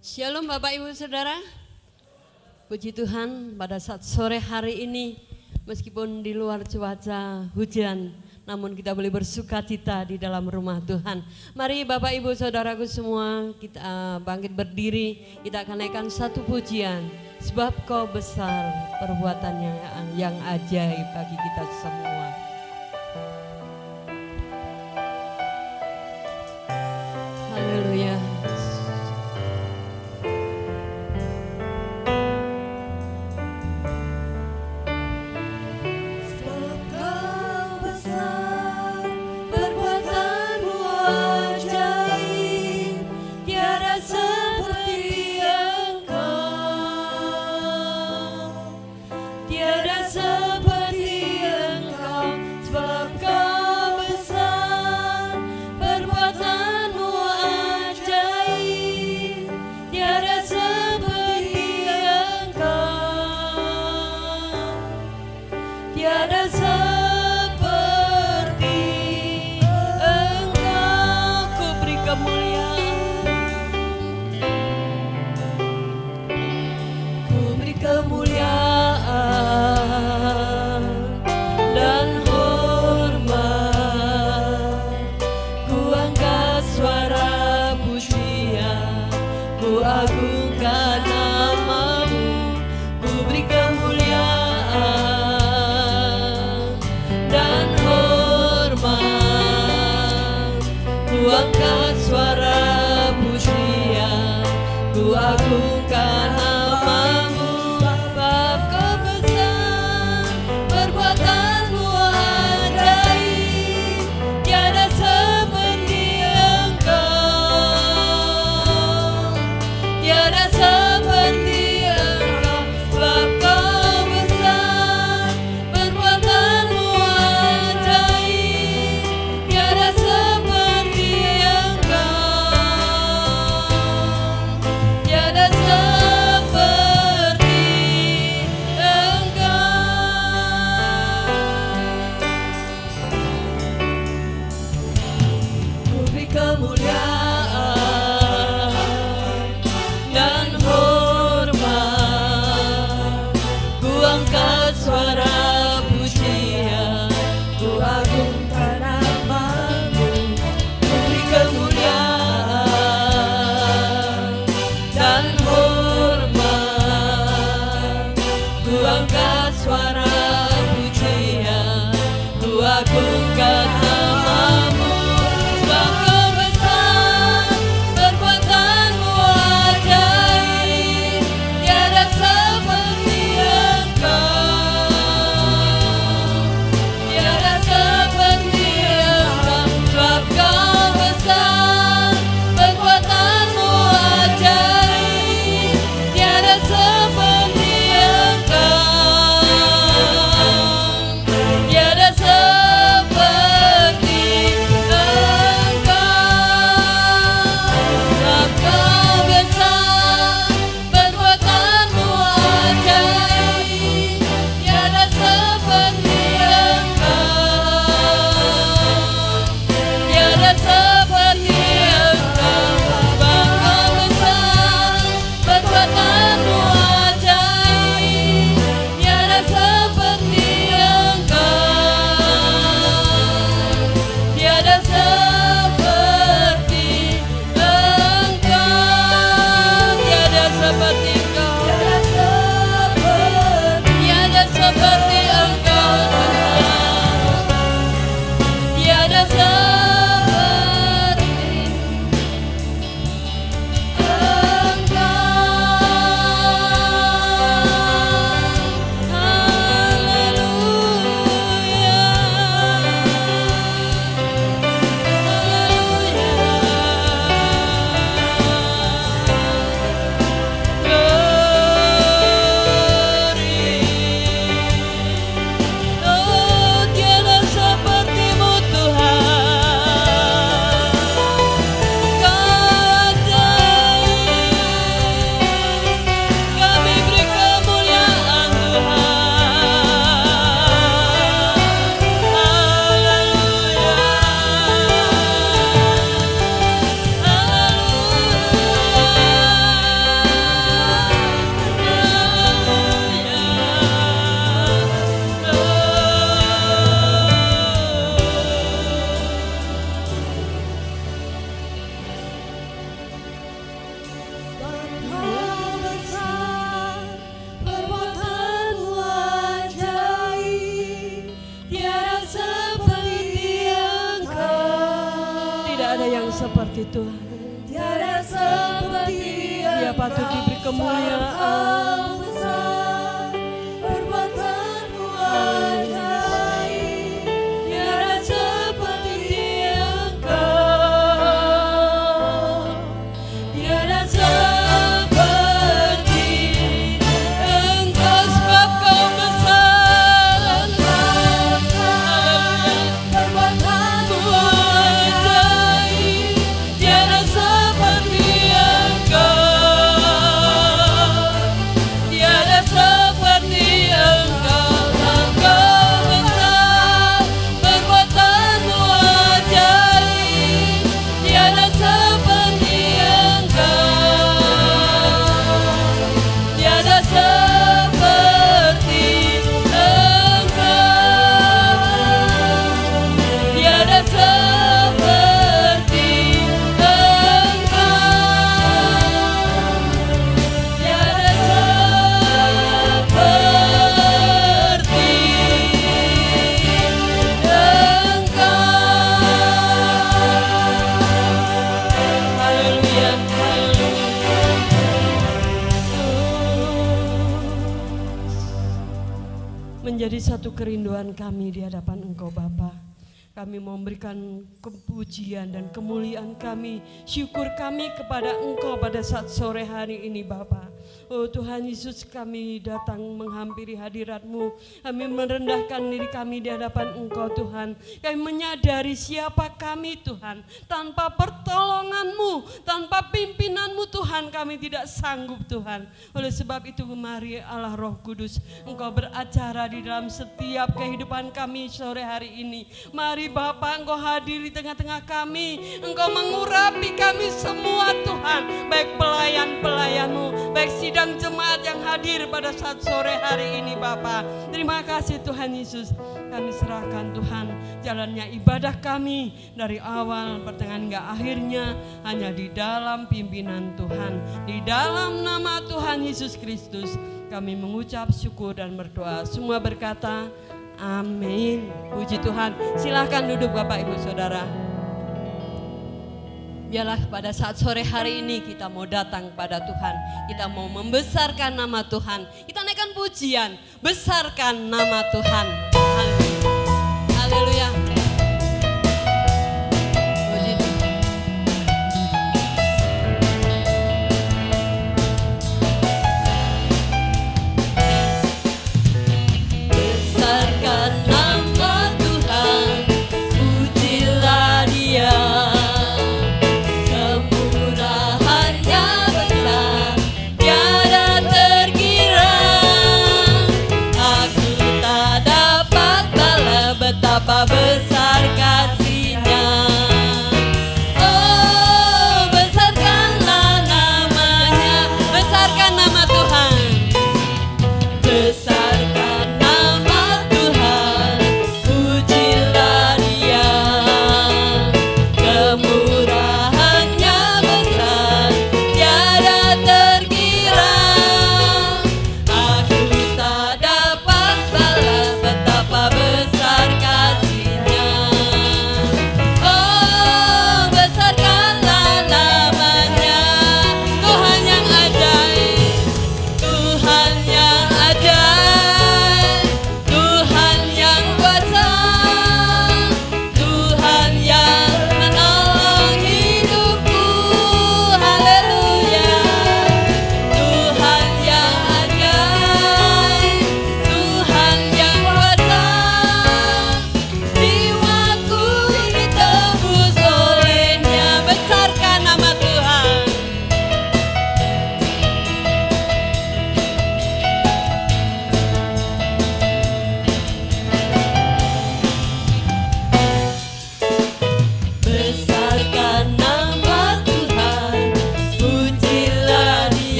Shalom Bapak Ibu Saudara. Puji Tuhan pada saat sore hari ini meskipun di luar cuaca hujan, namun kita boleh bersuka cita di dalam rumah Tuhan. Mari Bapak Ibu Saudaraku semua, kita bangkit berdiri, kita akan naikkan satu pujian. Sebab Kau besar, perbuatannya yang ajaib bagi kita semua. Haleluya. Tiada seperti Engkau. bagi Tuhan. Tiada seperti Dia patut diberi kemuliaan. besar, perbuatanmu ajaib. Tiada seperti Engkau. Tiada seperti Engkau sebab Kau besar. perbuatanmu Ajaib, tiada seperti Engkau. Tiada seperti Engkau. Engkau besar, perbuatanmu ajaib. Tiada seperti Engkau. Tiada seperti Engkau. Tiada seperti Engkau. Tiada seperti Engkau. Haleluya, menjadi satu kerinduan kami di hadapan Engkau Bapa. Kami memberikan kepujian dan kemuliaan kami, syukur kami kepada Engkau pada saat sore hari ini Bapa. Oh Tuhan Yesus, kami datang menghampiri hadirat-Mu. Kami merendahkan diri kami di hadapan Engkau Tuhan. Kami menyadari siapa kami Tuhan. Tanpa pertolongan-Mu, tanpa pimpinan-Mu Tuhan, kami tidak sanggup Tuhan. Oleh sebab itu mari Allah Roh Kudus, Engkau beracara di dalam setiap kehidupan kami sore hari ini. Mari Bapa, Engkau hadir di tengah-tengah kami. Engkau mengurapi kami semua Tuhan. Baik pelayan-pelayan-Mu, baik sidang jemaat yang hadir pada saat sore hari ini Bapa. Terima kasih Tuhan Yesus. Kami serahkan Tuhan jalannya ibadah kami dari awal pertengahan hingga akhirnya hanya di dalam pimpinan Tuhan. Di dalam nama Tuhan Yesus Kristus kami mengucap syukur dan berdoa. Semua berkata amin. Puji Tuhan. Silahkan duduk Bapak Ibu Saudara. Biarlah pada saat sore hari ini kita mau datang pada Tuhan. Kita mau membesarkan nama Tuhan. Kita naikkan pujian. Besarkan nama Tuhan. Haleluya. Puji Tuhan. Besarkan nama Tuhan. Pujilah Dia. Betapa besar kasih-Nya. Oh, besarkanlah namanya. Besarkan nama Tuhan. Besarkan nama Tuhan. Pujilah Dia. Kemurahan-Nya besar, tiada terkira. Aku tak dapat balas betapa besar kasih-Nya.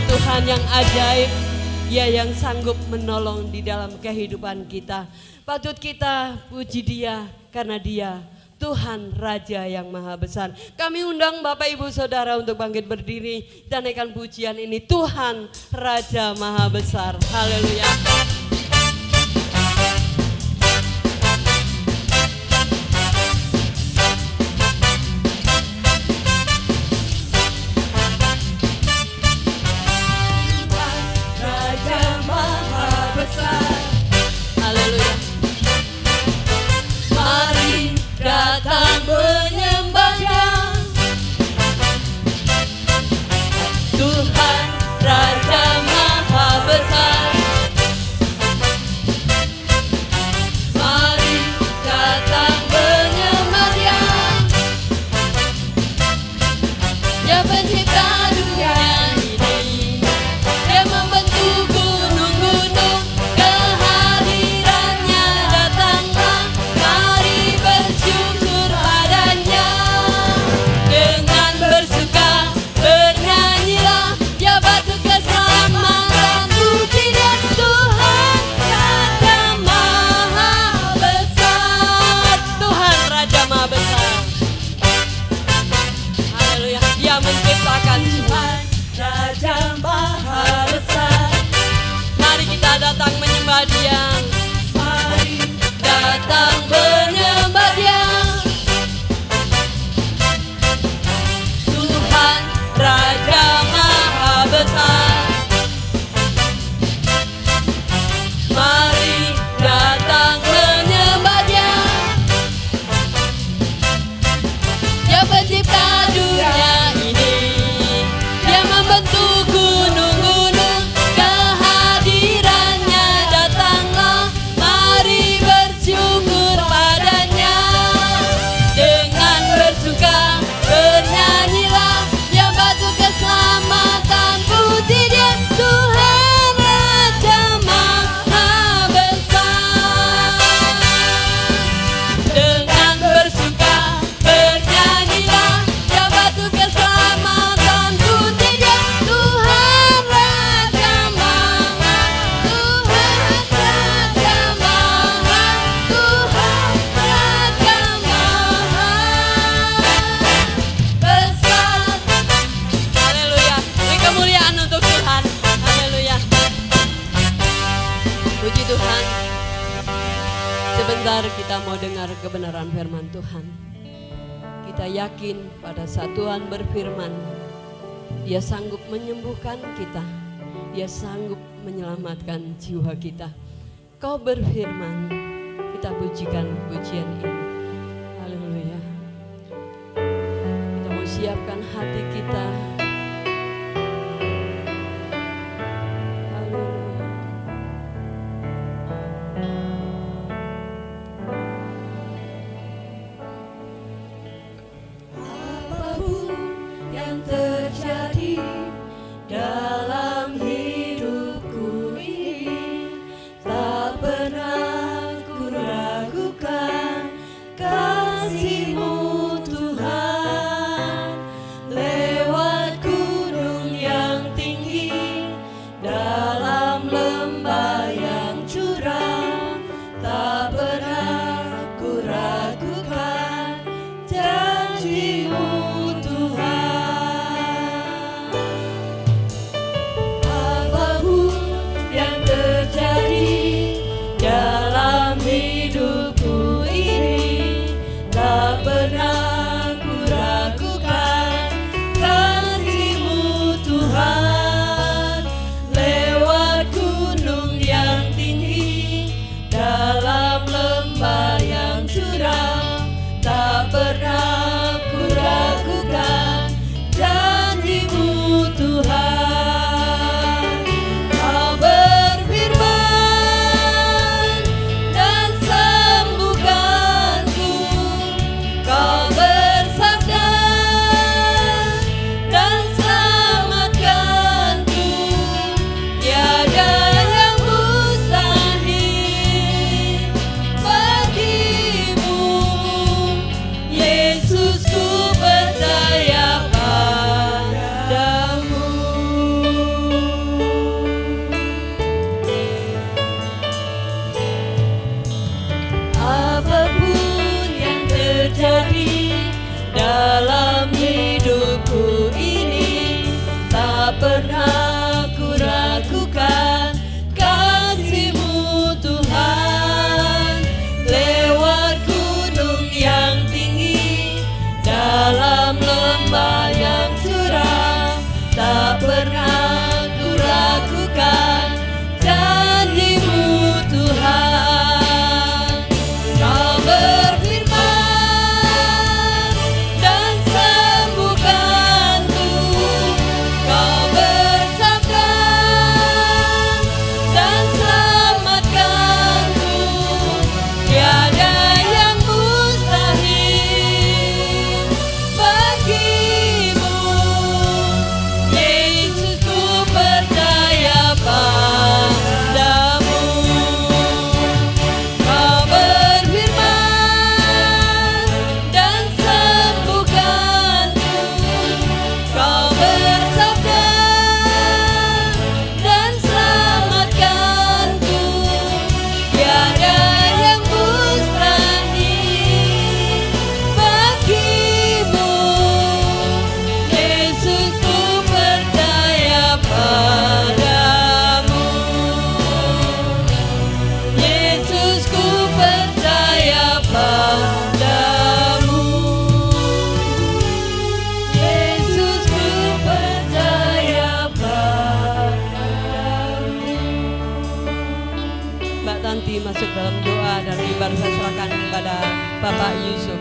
Tuhan yang ajaib, Dia yang sanggup menolong di dalam kehidupan kita. Patut kita puji Dia karena Dia Tuhan Raja yang Maha Besar. Kami undang Bapak Ibu Saudara untuk bangkit berdiri dan naikkan pujian ini, Tuhan Raja Maha Besar. Haleluya. Datang menyembah Dia, Tuhan Raja Maha Besar. Mari datang menyembah Dia, Dia pencipta dunia ini. Dia membentuk gunung-gunung, kehadirannya datanglah. Mari bersyukur padanya, dengan bersuka bernyanyilah. Ya batu keselamatan, puji Dia, Tuhan Raja Maha Besar. Tuhan Raja Maha Besar. Haleluya. Dia menciptakan Tuhan Raja Maha Besar. Mari kita datang menyembah Dia. Mari datang menyembah Dia, Tuhan Raja Maha Besar. Mari datang menyembah Dia, Dia pencipta dunia ini. Dia membentuk gunung-gunung, kehadirannya datanglah. Mari bersyukur padanya, dengan bersuka bernyanyilah. Ya batu keselamatan, puji Dia, Tuhan Raja Maha Besar. Dengan bersuka bernyanyilah. Ya batu keselamatan, puji Dia, Tuhan Raja Maha, Tuhan Raja Maha, Tuhan Raja Maha Besar. Haleluya. Beri kemuliaan untuk Tuhan. Haleluya. Puji Tuhan. Sebentar kita mau dengar kebenaran firman Tuhan. Kita yakin pada saat Tuhan berfirman, Dia sanggup menyembuhkan kita. Dia sanggup menyelamatkan jiwa kita. Kau berfirman, kita pujikan pujian ini. Haleluya. Kita mau siapkan hati kita. Haleluya. Apapun yang terjadi dalam hidupku ini, tak pernah ku ragukan kasih-Mu Tuhan. Lewat gunung yang tinggi, dalam lembah yang curam, tak pernah ku ragukan janji-Mu Tuhan. Apapun yang terjadi dalam hidupku ini, tak pernah ku ragukan kasih-Mu Tuhan. Lewat gunung yang tinggi, dalam lembah yang curam, tak pernah ku ragukan baru saya serahkan kepada Bapak Yusuf.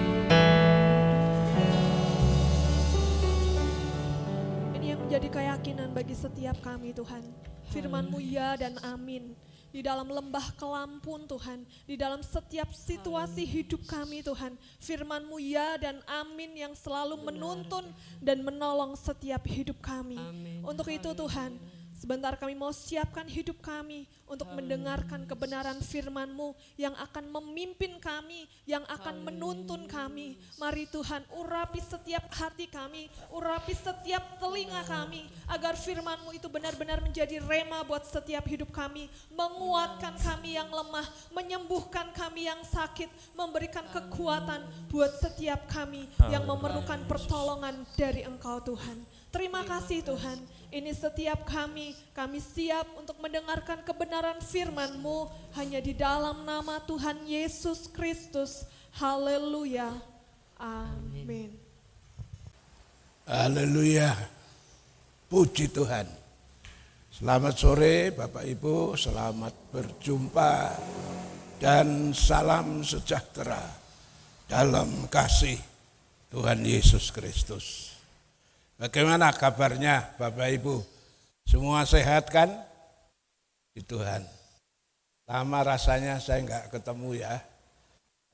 Ini yang menjadi keyakinan bagi setiap kami Tuhan. Firman-Mu ya dan amin. Di dalam lembah kelampun Tuhan, di dalam setiap situasi hidup kami Tuhan, firman-Mu ya dan amin yang selalu menuntun dan menolong setiap hidup kami. Amin. Untuk itu Tuhan, sebentar kami mau siapkan hidup kami untuk mendengarkan kebenaran firman-Mu yang akan memimpin kami, yang akan menuntun kami. Mari Tuhan urapi setiap hati kami, urapi setiap telinga kami, agar firman-Mu itu benar-benar menjadi rema buat setiap hidup kami, menguatkan kami yang lemah, menyembuhkan kami yang sakit, memberikan kekuatan buat setiap kami yang memerlukan pertolongan dari Engkau Tuhan. Terima kasih Tuhan, ini setiap kami siap untuk mendengarkan kebenaran firman-Mu hanya di dalam nama Tuhan Yesus Kristus. Haleluya. Amin. Haleluya. Puji Tuhan. Selamat sore Bapak Ibu, selamat berjumpa dan salam sejahtera dalam kasih Tuhan Yesus Kristus. Bagaimana kabarnya Bapak Ibu? Semua sehat kan? Di Tuhan. Lama rasanya saya enggak ketemu ya.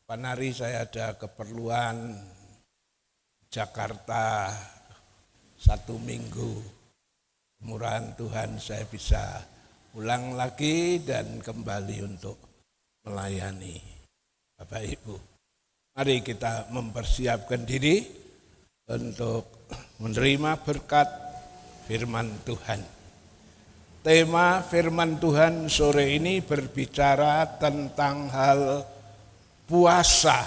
Kapan hari saya ada keperluan Jakarta 1 minggu. Kemurahan Tuhan saya bisa pulang lagi dan kembali untuk melayani Bapak Ibu. Mari kita mempersiapkan diri untuk menerima berkat firman Tuhan. Tema firman Tuhan sore ini berbicara tentang hal puasa.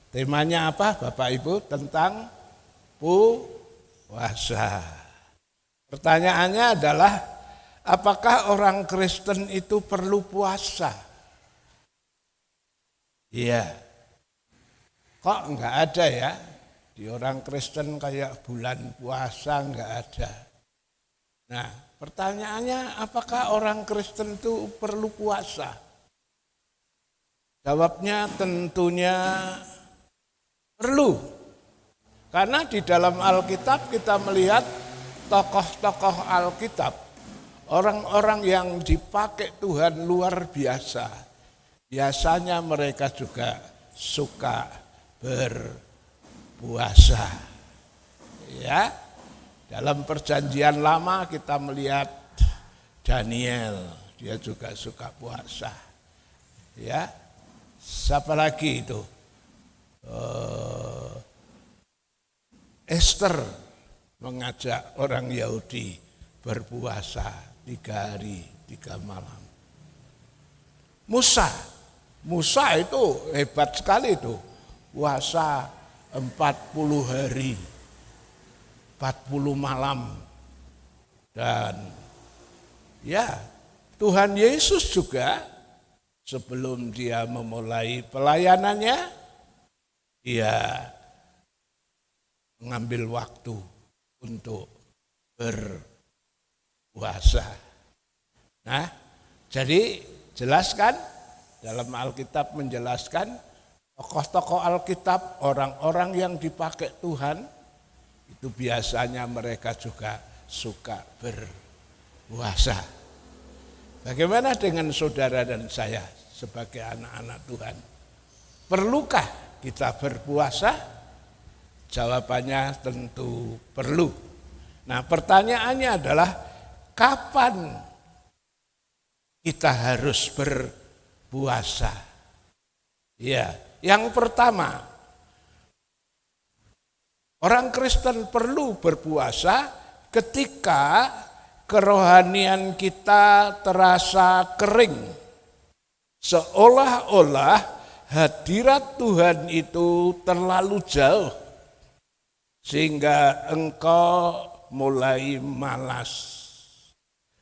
Temanya apa Bapak Ibu? Tentang puasa. Pertanyaannya adalah, apakah orang Kristen itu perlu puasa? Iya. Kok enggak ada ya? Di orang Kristen kayak bulan puasa enggak ada. Nah, pertanyaannya apakah orang Kristen itu perlu puasa? Jawabnya tentunya perlu. Karena di dalam Alkitab kita melihat tokoh-tokoh Alkitab, orang-orang yang dipakai Tuhan luar biasa. Biasanya mereka juga suka berpuasa. Ya, dalam perjanjian lama kita melihat Daniel, dia juga suka puasa. Ya, siapa lagi itu? Esther mengajak orang Yahudi berpuasa 3 hari 3 malam. Musa itu hebat sekali itu, puasa 40 hari, 40 malam. Dan ya, Tuhan Yesus juga sebelum dia memulai pelayanannya, dia mengambil waktu untuk berpuasa. Nah, jadi jelaskan dalam Alkitab menjelaskan tokoh-tokoh Alkitab, orang-orang yang dipakai Tuhan, itu biasanya mereka juga suka berpuasa. Bagaimana dengan saudara dan saya sebagai anak-anak Tuhan? Perlukah kita berpuasa? Jawabannya tentu perlu. Nah, pertanyaannya adalah kapan kita harus berpuasa? Ya, yang pertama, orang Kristen perlu berpuasa ketika kerohanian kita terasa kering. Seolah-olah hadirat Tuhan itu terlalu jauh, sehingga engkau mulai malas.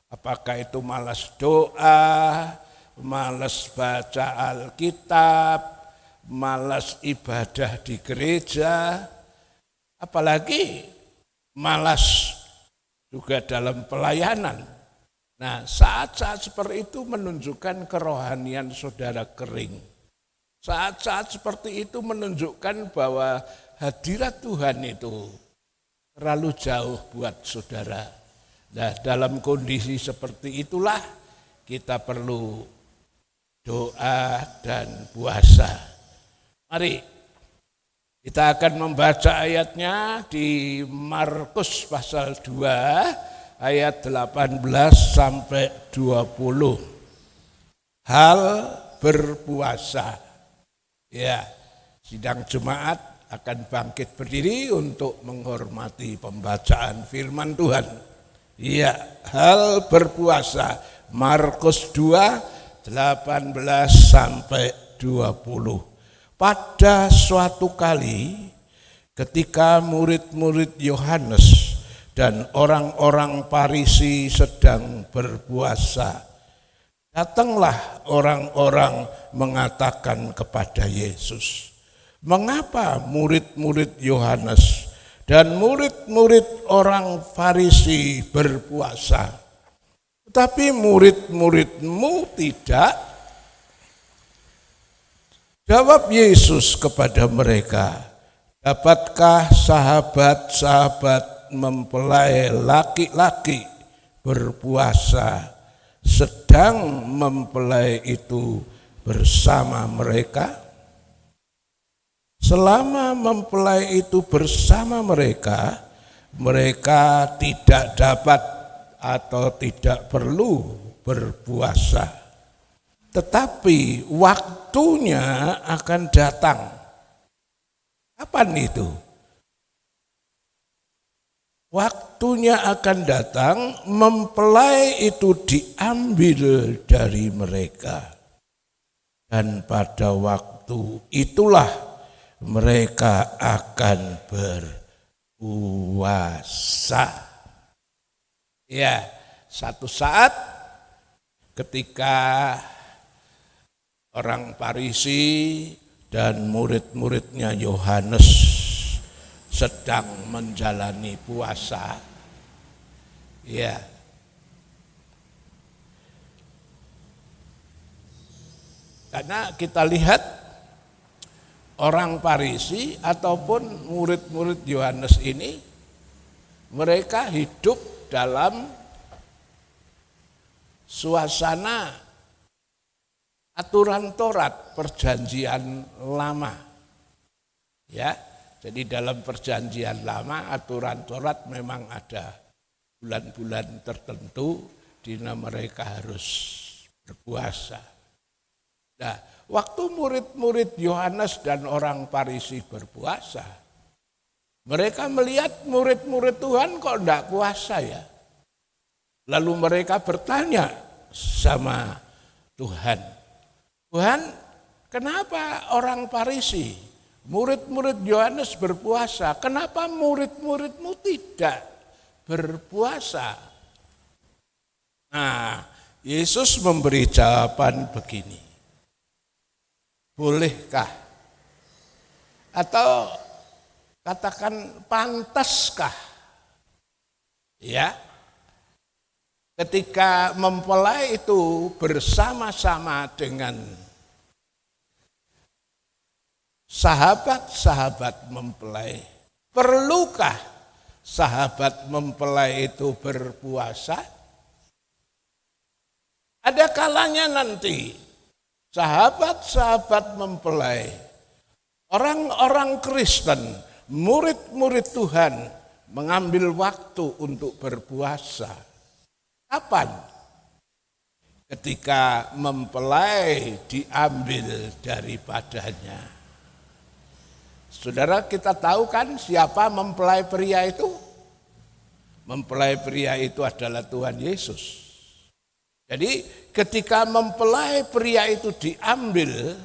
Apakah itu malas doa, malas baca Alkitab, malas ibadah di gereja, apalagi malas juga dalam pelayanan. Nah, saat-saat seperti itu menunjukkan kerohanian saudara kering. Saat-saat seperti itu menunjukkan bahwa hadirat Tuhan itu terlalu jauh buat saudara. Nah, dalam kondisi seperti itulah kita perlu doa dan puasa. Mari kita akan membaca ayatnya di Markus pasal 2 ayat 18 sampai 20. Hal berpuasa. Ya, sidang jemaat akan bangkit berdiri untuk menghormati pembacaan firman Tuhan. Ya, hal berpuasa. Markus 2 18 sampai 20. Pada suatu kali ketika murid-murid Yohanes dan orang-orang Farisi sedang berpuasa, datanglah orang-orang mengatakan kepada Yesus, "Mengapa murid-murid Yohanes dan murid-murid orang Farisi berpuasa, tetapi murid-muridmu tidak?" Jawab Yesus kepada mereka, "Dapatkah sahabat-sahabat mempelai laki-laki berpuasa sedang mempelai itu bersama mereka? Selama mempelai itu bersama mereka, mereka tidak dapat atau tidak perlu berpuasa. Tetapi waktunya akan datang." Kapan itu? Waktunya akan datang, mempelai itu diambil dari mereka. Dan pada waktu itulah mereka akan berpuasa. Ya, satu saat ketika orang Farisi dan murid-muridnya Yohanes sedang menjalani puasa. Ya. Karena kita lihat orang Farisi ataupun murid-murid Yohanes ini, mereka hidup dalam suasana aturan Taurat perjanjian lama. Ya, jadi dalam perjanjian lama aturan Taurat memang ada bulan-bulan tertentu di mana mereka harus berpuasa. Nah, waktu murid-murid Yohanes dan orang Farisi berpuasa, mereka melihat murid-murid Tuhan kok enggak puasa ya. Lalu mereka bertanya sama Tuhan, "Tuhan, kenapa orang Farisi, murid-murid Yohanes berpuasa, kenapa murid-muridmu tidak berpuasa?" Nah, Yesus memberi jawaban begini, bolehkah atau katakan pantaskah ya ketika mempelai itu bersama-sama dengan sahabat-sahabat mempelai, perlukah sahabat mempelai itu berpuasa? Ada kalanya nanti sahabat-sahabat mempelai, orang-orang Kristen, murid-murid Tuhan mengambil waktu untuk berpuasa. Kapan? Ketika mempelai diambil daripadanya. Saudara, kita tahu kan siapa mempelai pria itu? Mempelai pria itu adalah Tuhan Yesus. Jadi ketika mempelai pria itu diambil,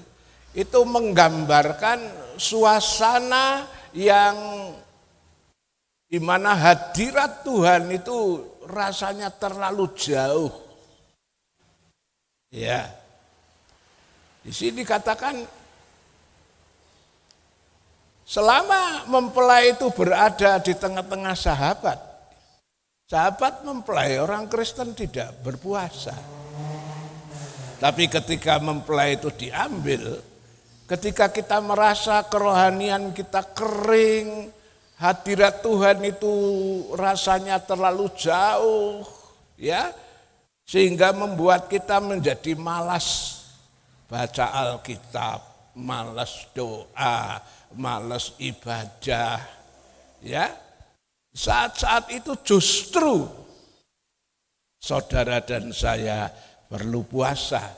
itu menggambarkan suasana yang di mana hadirat Tuhan itu rasanya terlalu jauh. Ya. Di sini dikatakan selama mempelai itu berada di tengah-tengah sahabat, Sahabat mempelai, orang Kristen tidak berpuasa. Tapi ketika mempelai itu diambil, ketika kita merasa kerohanian kita kering, hadirat Tuhan itu rasanya terlalu jauh, ya, sehingga membuat kita menjadi malas baca Alkitab, malas doa, malas ibadah, ya. Saat-saat itu justru saudara dan saya perlu puasa.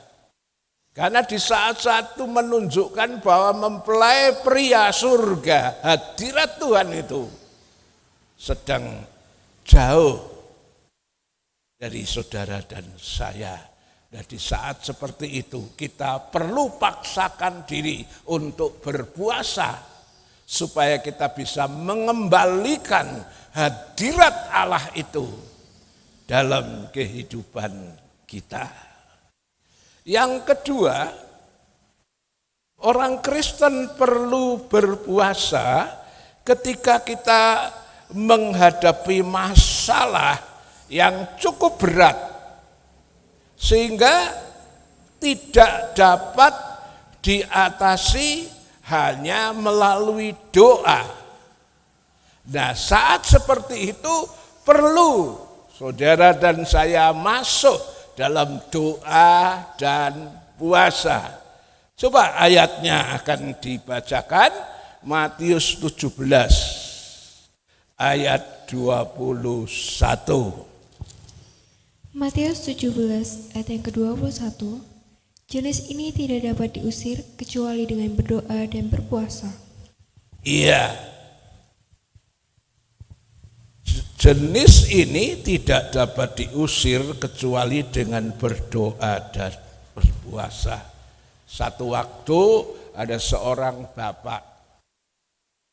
Karena di saat-saat itu menunjukkan bahwa mempelai pria surga, hadirat Tuhan itu sedang jauh dari saudara dan saya. Dan di saat seperti itu kita perlu paksakan diri untuk berpuasa supaya kita bisa mengembalikan hadirat Allah itu dalam kehidupan kita. Yang kedua, orang Kristen perlu berpuasa ketika kita menghadapi masalah yang cukup berat sehingga tidak dapat diatasi hanya melalui doa. Nah, saat seperti itu perlu saudara dan saya masuk dalam doa dan puasa. Coba ayatnya akan dibacakan, Matius 17 ayat 21. Matius 17 ayat yang ke-21. Jenis ini tidak dapat diusir kecuali dengan berdoa dan berpuasa. Iya. Jenis ini tidak dapat diusir kecuali dengan berdoa dan berpuasa. Satu waktu ada seorang bapak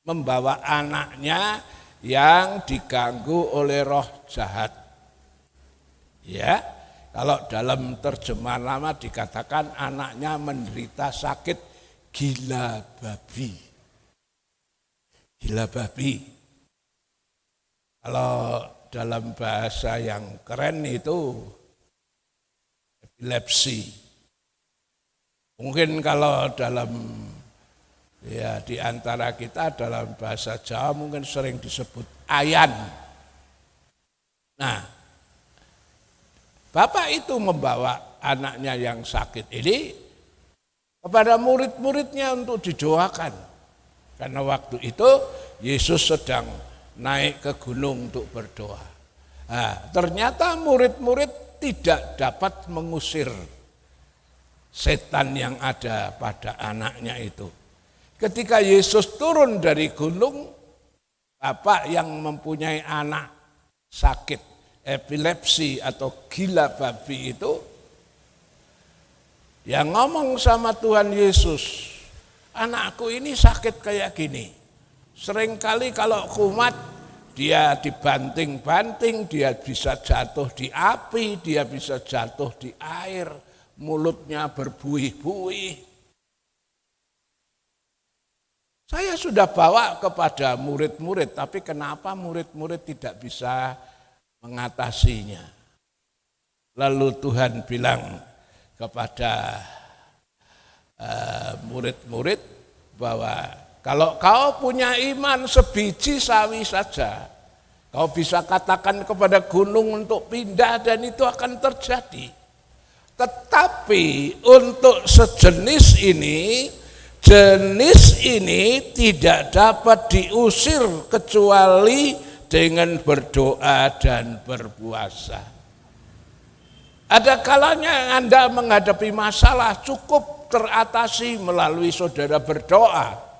membawa anaknya yang diganggu oleh roh jahat. Ya, kalau dalam terjemahan lama dikatakan anaknya menderita sakit gila babi. Gila babi. Kalau dalam bahasa yang keren itu epilepsi. Mungkin kalau dalam ya di antara kita dalam bahasa Jawa mungkin sering disebut ayan. Nah, bapak itu membawa anaknya yang sakit ini kepada murid-muridnya untuk didoakan. Karena waktu itu Yesus sedang naik ke gunung untuk berdoa. Nah, ternyata murid-murid tidak dapat mengusir setan yang ada pada anaknya itu. Ketika Yesus turun dari gunung, bapak yang mempunyai anak sakit epilepsi atau gila babi itu yang ngomong sama Tuhan Yesus, anakku ini sakit kayak gini. Seringkali kalau kumat dia dibanting-banting, dia bisa jatuh di api, dia bisa jatuh di air, mulutnya berbuih-buih. Saya sudah bawa kepada murid-murid, tapi kenapa murid-murid tidak bisa mengatasinya? Lalu Tuhan bilang kepada murid-murid bahwa kalau kau punya iman sebiji sawi saja, kau bisa katakan kepada gunung untuk pindah dan itu akan terjadi. Tetapi untuk jenis ini tidak dapat diusir kecuali dengan berdoa dan berpuasa. Ada kalanya Anda menghadapi masalah cukup teratasi melalui saudara berdoa.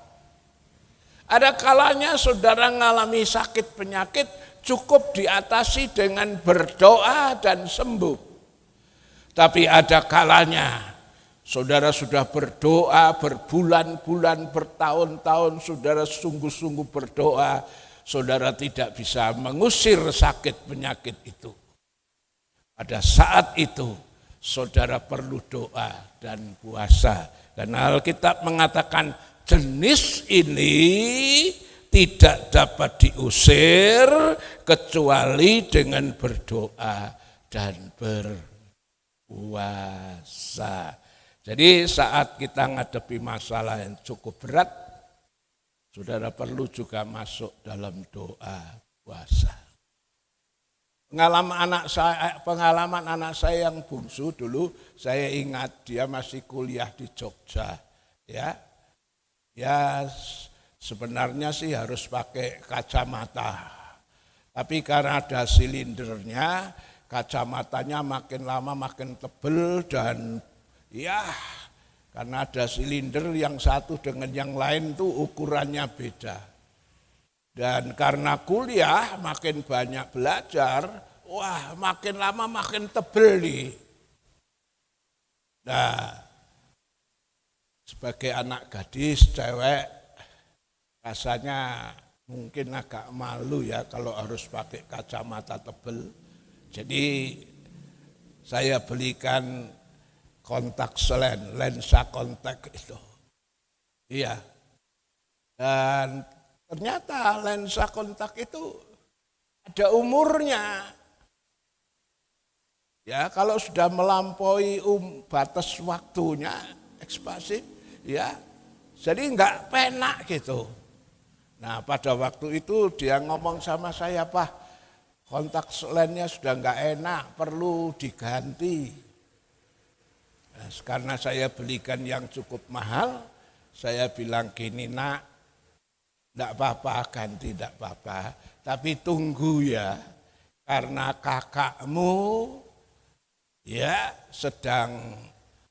Ada kalanya saudara mengalami sakit penyakit cukup diatasi dengan berdoa dan sembuh. Tapi ada kalanya saudara sudah berdoa berbulan-bulan, bertahun-tahun, saudara sungguh-sungguh berdoa, saudara tidak bisa mengusir sakit penyakit itu. Pada saat itu saudara perlu doa dan puasa. Karena Alkitab mengatakan jenis ini tidak dapat diusir kecuali dengan berdoa dan berpuasa. Jadi saat kita menghadapi masalah yang cukup berat, saudara perlu juga masuk dalam doa puasa. Pengalaman anak saya yang bungsu dulu, saya ingat dia masih kuliah di Jogja. Ya sebenarnya sih harus pakai kacamata. Tapi karena ada silindernya, kacamatanya makin lama makin tebal dan ya karena ada silinder yang satu dengan yang lain tuh ukurannya beda. Dan karena kuliah makin banyak belajar, wah makin lama makin tebel nih. Nah, sebagai anak gadis, cewek, rasanya mungkin agak malu ya kalau harus pakai kacamata tebel. Jadi saya belikan kontak lens, lensa kontak itu. Iya. Dan ternyata lensa kontak itu ada umurnya. Ya, kalau sudah melampaui batas waktunya, ekspasif, ya, jadi enggak penak gitu. Nah, pada waktu itu dia ngomong sama saya, "Pak, kontak lensnya sudah enggak enak, perlu diganti." Nah, karena saya belikan yang cukup mahal, saya bilang gini, "Nak, tidak apa-apa, ganti tidak apa-apa, tapi tunggu ya, karena kakakmu ya sedang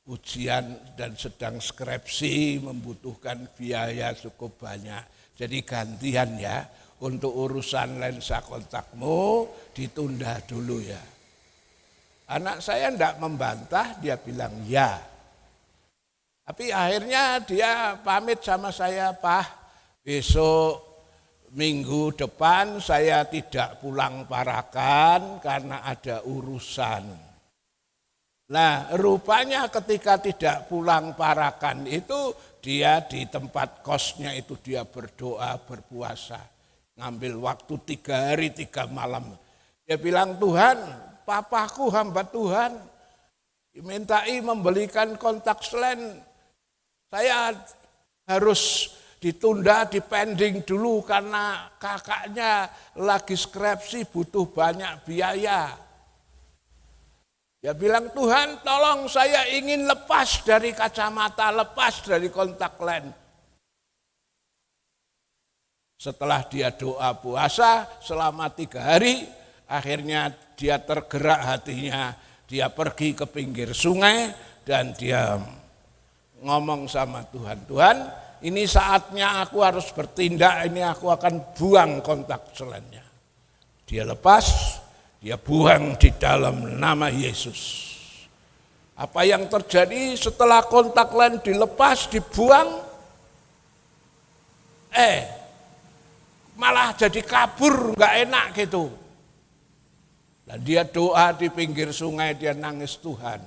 ujian dan sedang skripsi membutuhkan biaya cukup banyak. Jadi gantian ya, untuk urusan lensa kontakmu ditunda dulu ya." Anak saya tidak membantah, dia bilang ya. Tapi akhirnya dia pamit sama saya, "Pak, besok minggu depan saya tidak pulang Parakan karena ada urusan." Nah, rupanya ketika tidak pulang Parakan itu dia di tempat kosnya itu dia berdoa, berpuasa. Ngambil waktu 3 hari 3 malam. Dia bilang, "Tuhan, papaku hamba Tuhan dimintai membelikan kontak lens. Saya harus ditunda, dipending dulu karena kakaknya lagi skripsi butuh banyak biaya." Dia bilang, "Tuhan, tolong saya ingin lepas dari kacamata, lepas dari kontak lens." Setelah dia doa puasa selama 3 hari, akhirnya dia tergerak hatinya. Dia pergi ke pinggir sungai dan dia ngomong sama Tuhan, "Tuhan, ini saatnya aku harus bertindak, ini aku akan buang kontak lensnya." Dia lepas, dia buang di dalam nama Yesus. Apa yang terjadi setelah kontak lens dilepas, dibuang? Malah jadi kabur, nggak enak gitu. Dan dia doa di pinggir sungai, dia nangis, "Tuhan,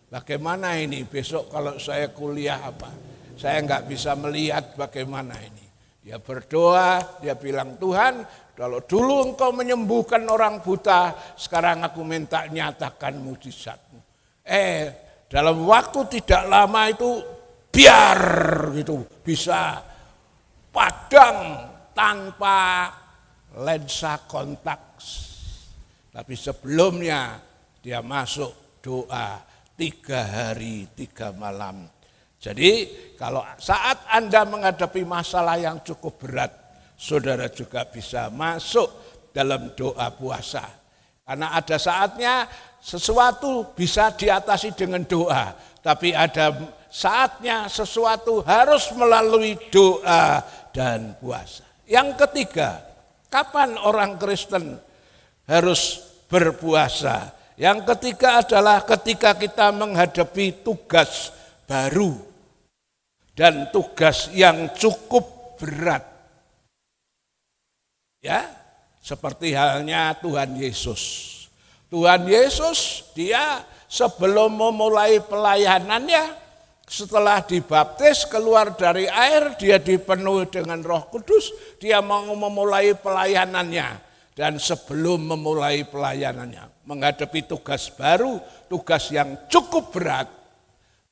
bagaimana ini besok kalau saya kuliah apa? Saya nggak bisa melihat bagaimana ini." Dia berdoa, dia bilang, "Tuhan, kalau dulu Engkau menyembuhkan orang buta, sekarang aku minta nyatakan mujizat-Mu." Dalam waktu tidak lama itu biar gitu bisa padang tanpa lensa kontak. Tapi sebelumnya dia masuk doa 3 hari 3 malam. Jadi kalau saat Anda menghadapi masalah yang cukup berat, saudara juga bisa masuk dalam doa puasa. Karena ada saatnya sesuatu bisa diatasi dengan doa, tapi ada saatnya sesuatu harus melalui doa dan puasa. Yang ketiga, kapan orang Kristen harus berpuasa? Yang ketiga adalah ketika kita menghadapi tugas baru dan tugas yang cukup berat. Ya, seperti halnya Tuhan Yesus. Tuhan Yesus dia sebelum memulai pelayanannya, setelah dibaptis keluar dari air, dia dipenuhi dengan Roh Kudus, dia mau memulai pelayanannya. Dan sebelum memulai pelayanannya, menghadapi tugas baru, tugas yang cukup berat,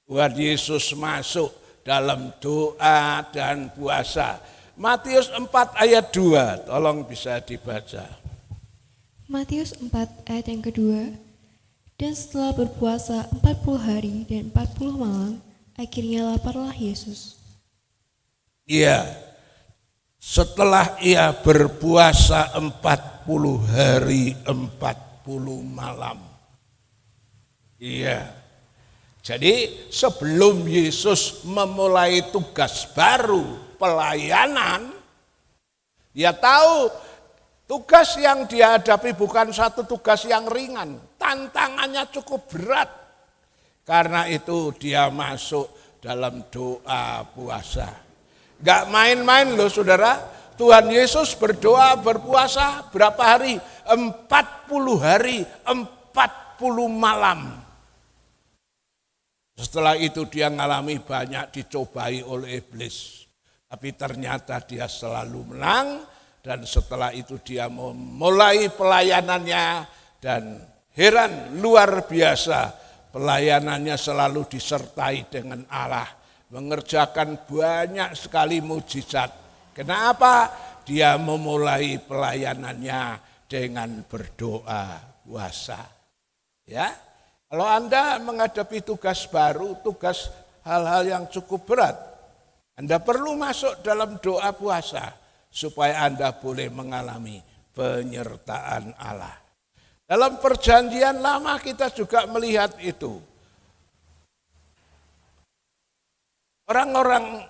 Tuhan Yesus masuk dalam doa dan puasa. Matius 4 ayat 2, tolong bisa dibaca. Matius 4 ayat yang kedua. Dan setelah berpuasa 40 hari dan 40 malam, akhirnya laparlah Yesus. Iya, setelah ia berpuasa 40 hari 40 malam. Iya, jadi sebelum Yesus memulai tugas baru, pelayanan, dia tahu tugas yang dihadapi bukan satu tugas yang ringan, tantangannya cukup berat. Karena itu dia masuk dalam doa puasa. Gak main-main loh saudara, Tuhan Yesus berdoa berpuasa berapa hari? 40 hari, 40 malam. Setelah itu dia mengalami banyak dicobai oleh iblis. Tapi ternyata dia selalu menang. Dan setelah itu dia memulai pelayanannya dan heran luar biasa pelayanannya selalu disertai dengan Allah. Mengerjakan banyak sekali mujizat. Kenapa? Dia memulai pelayanannya dengan berdoa puasa. Ya, kalau Anda menghadapi tugas baru, tugas hal-hal yang cukup berat, Anda perlu masuk dalam doa puasa. Supaya Anda boleh mengalami penyertaan Allah. Dalam perjanjian lama kita juga melihat itu. Orang-orang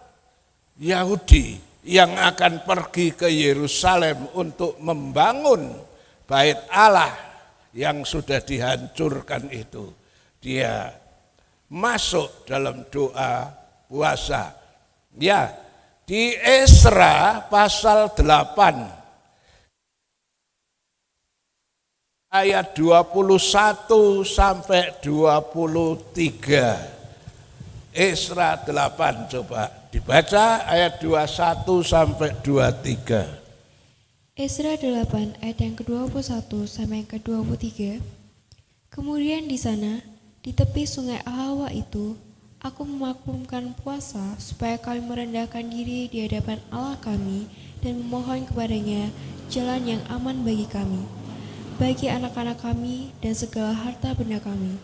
Yahudi yang akan pergi ke Yerusalem untuk membangun bait Allah yang sudah dihancurkan itu. Dia masuk dalam doa puasa. Ya, di Esra pasal 8 ayat 21 sampai 23. Esra 8 coba dibaca ayat 21 sampai 23. Esra 8 ayat yang ke-21 sampai yang ke-23. Kemudian di sana, di tepi sungai Ahawa itu, aku memaklumkan puasa supaya kami merendahkan diri di hadapan Allah kami dan memohon kepadanya jalan yang aman bagi kami, bagi anak-anak kami dan segala harta benda kami.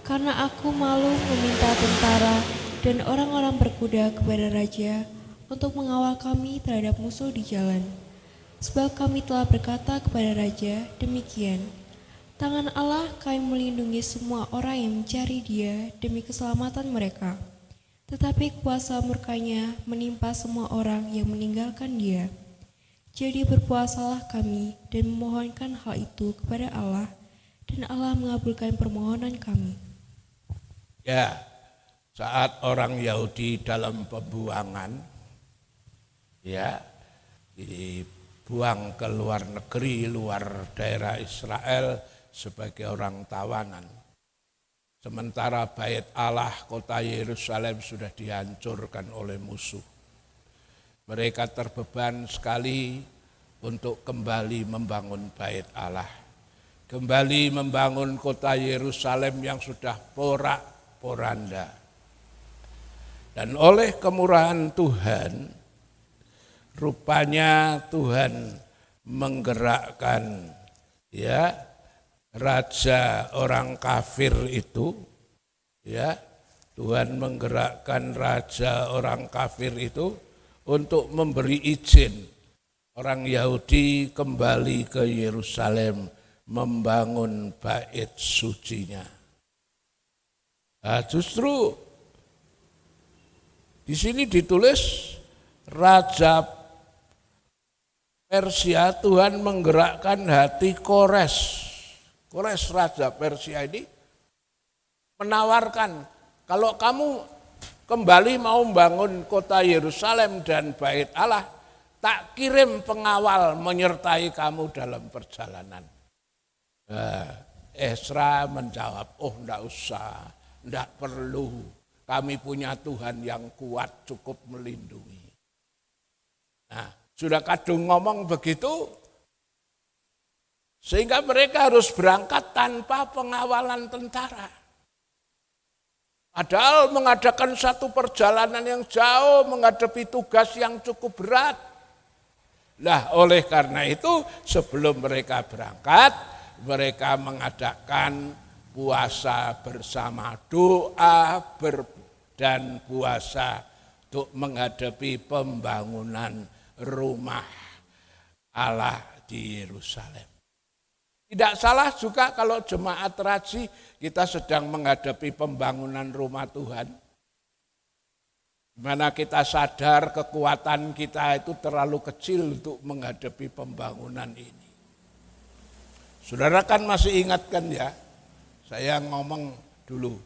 Karena aku malu meminta tentara dan orang-orang berkuda kepada raja untuk mengawal kami terhadap musuh di jalan. Sebab kami telah berkata kepada raja demikian, tangan Allah kami melindungi semua orang yang mencari Dia demi keselamatan mereka. Tetapi kuasa murkanya menimpa semua orang yang meninggalkan Dia. Jadi berpuasalah kami dan memohonkan hal itu kepada Allah, dan Allah mengabulkan permohonan kami. Ya, saat orang Yahudi dalam pembuangan, ya, dibuang ke luar negeri, luar daerah Israel, sebagai orang tawanan. Sementara bait Allah kota Yerusalem sudah dihancurkan oleh musuh. Mereka terbeban sekali untuk kembali membangun bait Allah. Kembali membangun kota Yerusalem yang sudah porak-poranda. Dan oleh kemurahan Tuhan, rupanya Tuhan menggerakkan ya raja orang kafir itu, ya, Tuhan menggerakkan raja orang kafir itu untuk memberi izin orang Yahudi kembali ke Yerusalem membangun bait sucinya. Nah, justru di sini ditulis raja Persia, Tuhan menggerakkan hati Kores raja Persia ini menawarkan, kalau kamu kembali mau membangun kota Yerusalem dan bait Allah, tak kirim pengawal menyertai kamu dalam perjalanan. Esra menjawab, oh enggak usah, enggak perlu. kami punya Tuhan yang kuat cukup melindungi. Nah, sudah kadung ngomong begitu, sehingga mereka harus berangkat tanpa pengawalan tentara. Padahal mengadakan satu perjalanan yang jauh, menghadapi tugas yang cukup berat. Lah, oleh karena itu sebelum mereka berangkat, mereka mengadakan puasa bersama, doa dan puasa untuk menghadapi pembangunan rumah Allah di Yerusalem. Tidak salah juga kalau jemaat Raji kita sedang menghadapi pembangunan rumah Tuhan. Di mana kita sadar kekuatan kita itu terlalu kecil untuk menghadapi pembangunan ini. Saudara kan masih ingatkan ya, saya ngomong dulu,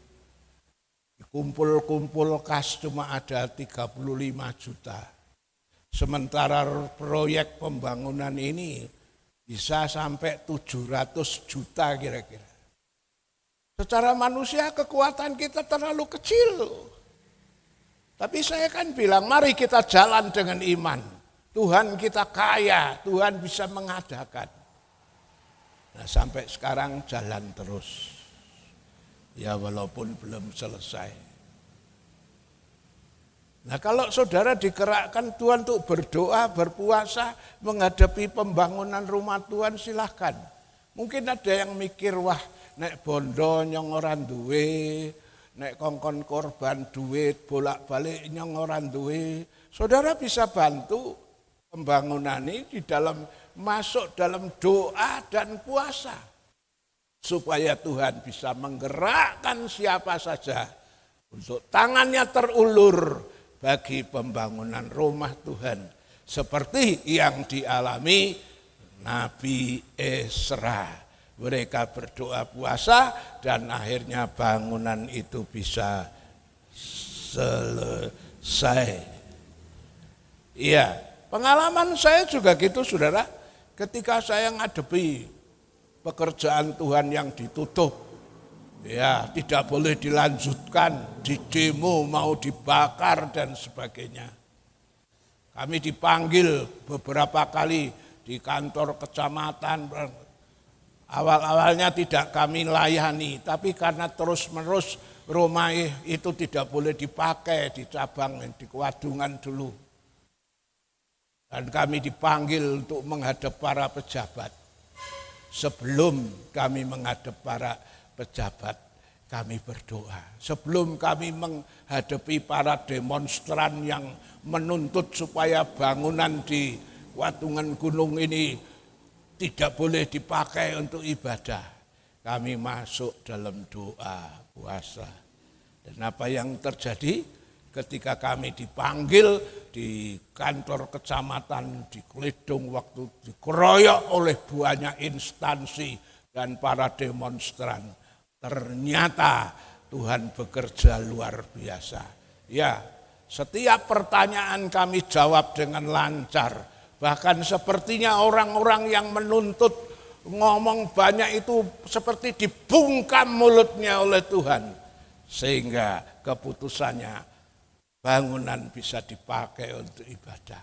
kumpul-kumpul kas cuma ada 35 juta. Sementara proyek pembangunan ini bisa sampai 700 juta kira-kira. Secara manusia kekuatan kita terlalu kecil. Tapi saya kan bilang, mari kita jalan dengan iman. Tuhan kita kaya, Tuhan bisa mengadakan. Nah, sampai sekarang jalan terus. Ya walaupun belum selesai. Nah, kalau saudara digerakkan Tuhan untuk berdoa, berpuasa, menghadapi pembangunan rumah Tuhan, silahkan. Mungkin ada yang mikir, wah nek bondo nyong ora duwe, nek kongkon korban duit, bolak-balik nyong ora duwe. Saudara bisa bantu pembangunan ini di dalam masuk dalam doa dan puasa. Supaya Tuhan bisa menggerakkan siapa saja untuk tangannya terulur bagi pembangunan rumah Tuhan. Seperti yang dialami Nabi Esra. Mereka berdoa puasa dan akhirnya bangunan itu bisa selesai. Iya, pengalaman saya juga gitu saudara. Ketika saya ngadepi pekerjaan Tuhan yang ditutup, ya tidak boleh dilanjutkan, di demo mau dibakar dan sebagainya. Kami dipanggil beberapa kali di kantor kecamatan. Awal-awalnya tidak kami layani, tapi karena terus-menerus rumah itu tidak boleh dipakai di cabang, di Wadungan dulu. Dan kami dipanggil untuk menghadap para pejabat. Sebelum kami menghadap para pejabat, kami berdoa. Sebelum kami menghadapi para demonstran yang menuntut supaya bangunan di Wadungan Gunung ini tidak boleh dipakai untuk ibadah. Kami masuk dalam doa, puasa. Dan apa yang terjadi ketika kami dipanggil di kantor kecamatan di Kledong waktu dikeroyok oleh banyak instansi dan para demonstran. Ternyata Tuhan bekerja luar biasa. Ya, setiap pertanyaan kami jawab dengan lancar. Bahkan sepertinya orang-orang yang menuntut ngomong banyak itu seperti dibungkam mulutnya oleh Tuhan. Sehingga keputusannya bangunan bisa dipakai untuk ibadah.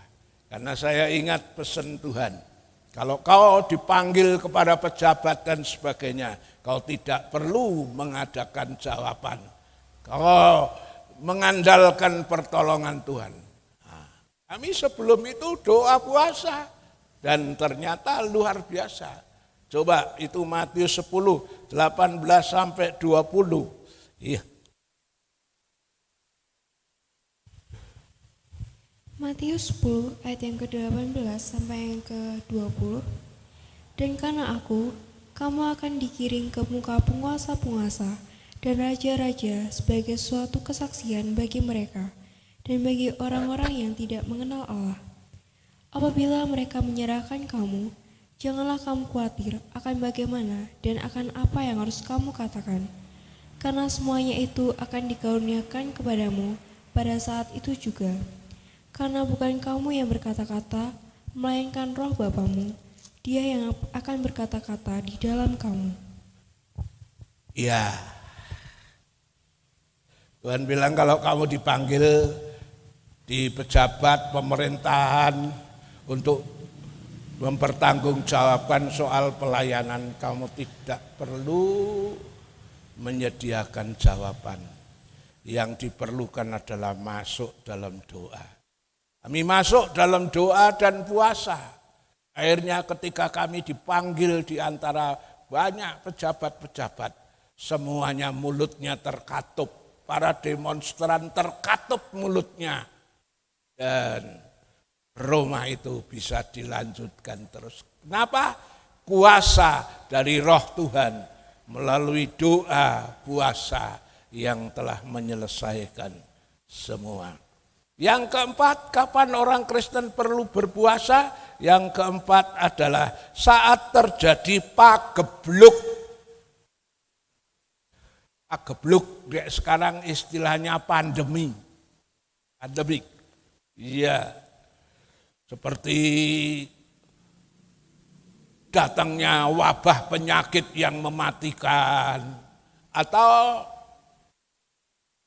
Karena saya ingat pesan Tuhan. Kalau kau dipanggil kepada pejabat dan sebagainya, kau tidak perlu mengadakan jawaban. Kau mengandalkan pertolongan Tuhan. Kami sebelum itu doa puasa dan ternyata luar biasa. Coba itu Matius 10, 18 sampai 20. Iya. Matius 10 ayat yang ke-18 sampai yang ke-20. Dan karena aku, kamu akan dikirim ke muka penguasa-penguasa dan raja-raja sebagai suatu kesaksian bagi mereka dan bagi orang-orang yang tidak mengenal Allah. Apabila mereka menyerahkan kamu, janganlah kamu khawatir akan bagaimana dan akan apa yang harus kamu katakan. Karena semuanya itu akan dikaruniakan kepadamu pada saat itu juga. Karena bukan kamu yang berkata-kata, melainkan Roh Bapamu, Dia yang akan berkata-kata di dalam kamu. Ya, Tuhan bilang kalau kamu dipanggil di pejabat pemerintahan untuk mempertanggungjawabkan soal pelayanan, kamu tidak perlu menyediakan jawaban. Yang diperlukan adalah masuk dalam doa. Kami masuk dalam doa dan puasa. Akhirnya ketika kami dipanggil di antara banyak pejabat-pejabat, semuanya mulutnya terkatup. Para demonstran terkatup mulutnya. Dan Roma itu bisa dilanjutkan terus. Kenapa? Kuasa dari Roh Tuhan melalui doa, puasa yang telah menyelesaikan semua. Yang keempat, kapan orang Kristen perlu berpuasa? Yang keempat adalah saat terjadi pagebluk. Pagebluk sekarang istilahnya pandemi. Pandemik. Iya. Seperti datangnya wabah penyakit yang mematikan atau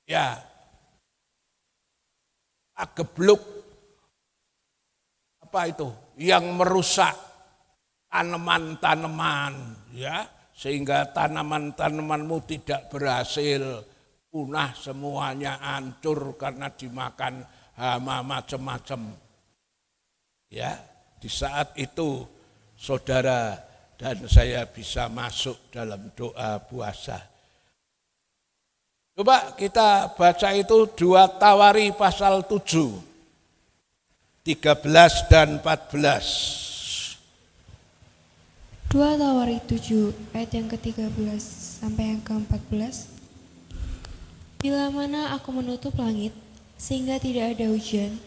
ya pagebluk apa itu yang merusak tanaman-tanaman ya sehingga tanaman-tanamanmu tidak berhasil, punah semuanya, hancur karena dimakan hama macam-macam. Ya, di saat itu saudara dan saya bisa masuk dalam doa puasa. Coba kita baca itu 2 Tawari pasal 7, 13 dan 14. 2 Tawari 7 ayat yang ke-13 sampai yang ke-14. Bila mana aku menutup langit sehingga tidak ada hujan,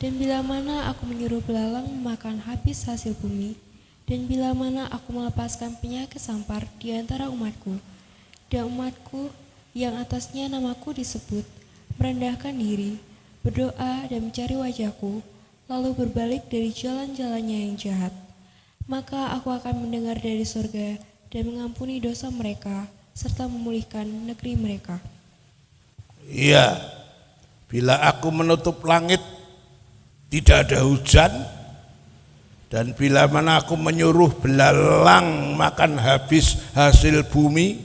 dan bila mana aku menyuruh belalang memakan habis hasil bumi, dan bila mana aku melepaskan penyakit sampar di antara umatku, dan umatku yang atasnya namaku disebut, merendahkan diri, berdoa dan mencari wajahku, lalu berbalik dari jalan-jalannya yang jahat, maka aku akan mendengar dari surga dan mengampuni dosa mereka, serta memulihkan negeri mereka. Iya, bila aku menutup langit, tidak ada hujan, dan bila mana aku menyuruh belalang makan habis hasil bumi,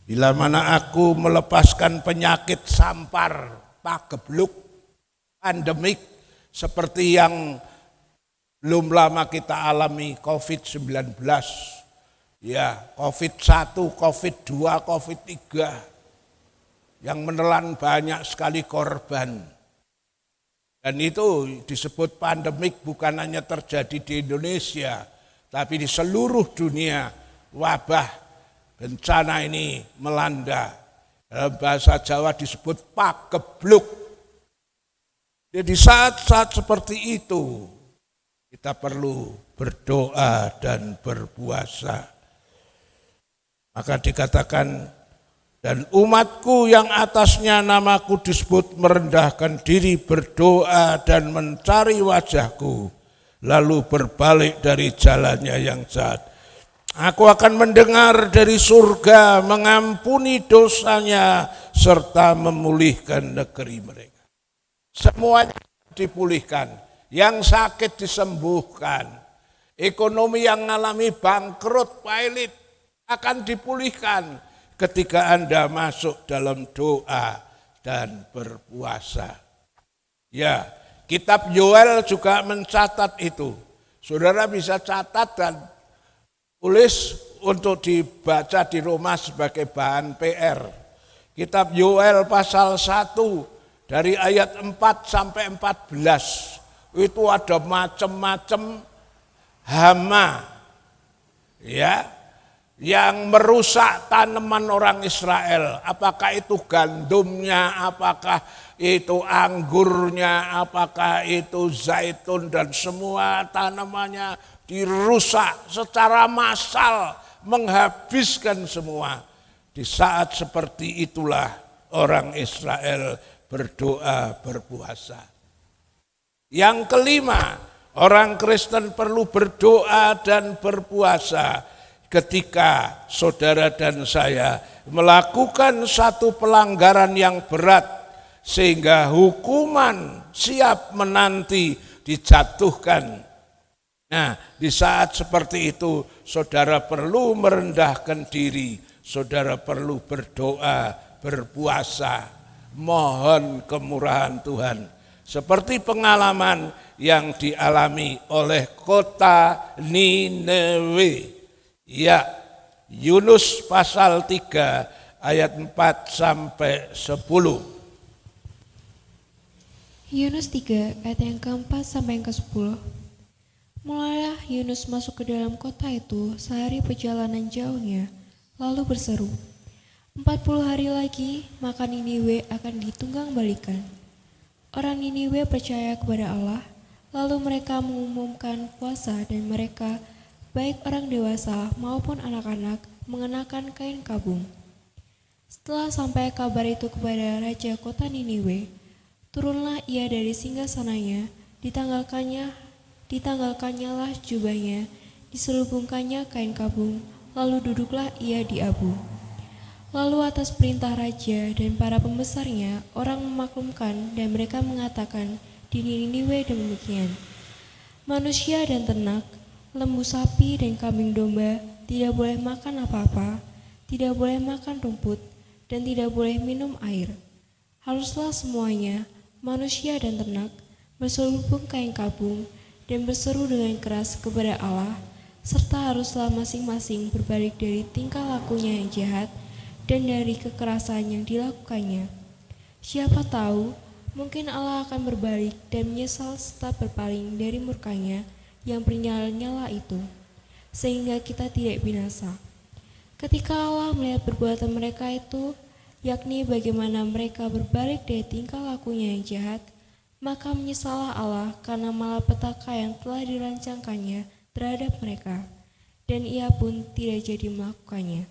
bila mana aku melepaskan penyakit sampar, pagebluk, pandemik, seperti yang belum lama kita alami COVID-19, ya COVID-1, COVID-2, COVID-3, yang menelan banyak sekali korban. Dan itu disebut pandemik bukan hanya terjadi di Indonesia, tapi di seluruh dunia wabah bencana ini melanda. Dalam bahasa Jawa disebut pagebluk. Jadi saat-saat seperti itu kita perlu berdoa dan berpuasa. Maka dikatakan, dan umatku yang atasnya namaku disebut merendahkan diri, berdoa dan mencari wajahku, lalu berbalik dari jalannya yang jahat. Aku akan mendengar dari surga, mengampuni dosanya, serta memulihkan negeri mereka. Semuanya dipulihkan, yang sakit disembuhkan, ekonomi yang mengalami bangkrut, pailit akan dipulihkan ketika Anda masuk dalam doa dan berpuasa. Ya, kitab Yoel juga mencatat itu. Saudara bisa catat dan tulis untuk dibaca di rumah sebagai bahan PR. Kitab Yoel pasal 1 dari ayat 4 sampai 14. Itu ada macam-macam hama. Ya, yang merusak tanaman orang Israel, apakah itu gandumnya, apakah itu anggurnya, apakah itu zaitun dan semua tanamannya dirusak secara massal, menghabiskan semua. Di saat seperti itulah orang Israel berdoa, berpuasa. Yang kelima, orang Kristen perlu berdoa dan berpuasa ketika saudara dan saya melakukan satu pelanggaran yang berat sehingga hukuman siap menanti dijatuhkan. Nah, di saat seperti itu saudara perlu merendahkan diri, saudara perlu berdoa, berpuasa, mohon kemurahan Tuhan. Seperti pengalaman yang dialami oleh kota Nineve. Ya, Yunus pasal 3 ayat 4 sampai 10. Yunus 3 ayat yang ke-4 sampai yang ke-10. Mulailah Yunus masuk ke dalam kota itu sehari perjalanan jauhnya, lalu berseru, 40 hari lagi maka Niniwe akan ditunggang balikan. Orang Niniwe percaya kepada Allah, lalu mereka mengumumkan puasa dan mereka, baik orang dewasa maupun anak-anak, mengenakan kain kabung. Setelah sampai kabar itu kepada raja kota Niniwe, turunlah ia dari singgasananya, ditanggalkannya lah jubahnya, diselubungkannya kain kabung, lalu duduklah ia di abu. Lalu atas perintah raja dan para pembesarnya, orang memaklumkan dan mereka mengatakan di Niniwe demikian. Manusia dan ternak, lembu sapi dan kambing domba tidak boleh makan apa-apa, tidak boleh makan rumput, dan tidak boleh minum air. Haruslah semuanya, manusia dan ternak, berselubung kain kabung dan berseru dengan keras kepada Allah, serta haruslah masing-masing berbalik dari tingkah lakunya yang jahat dan dari kekerasan yang dilakukannya. Siapa tahu, mungkin Allah akan berbalik dan menyesal serta berpaling dari murkanya yang bernyala-nyala itu, sehingga kita tidak binasa. Ketika Allah melihat perbuatan mereka itu, yakni bagaimana mereka berbalik dari tingkah lakunya yang jahat, maka menyesallah Allah karena malapetaka yang telah dirancangkannya terhadap mereka, dan ia pun tidak jadi melakukannya.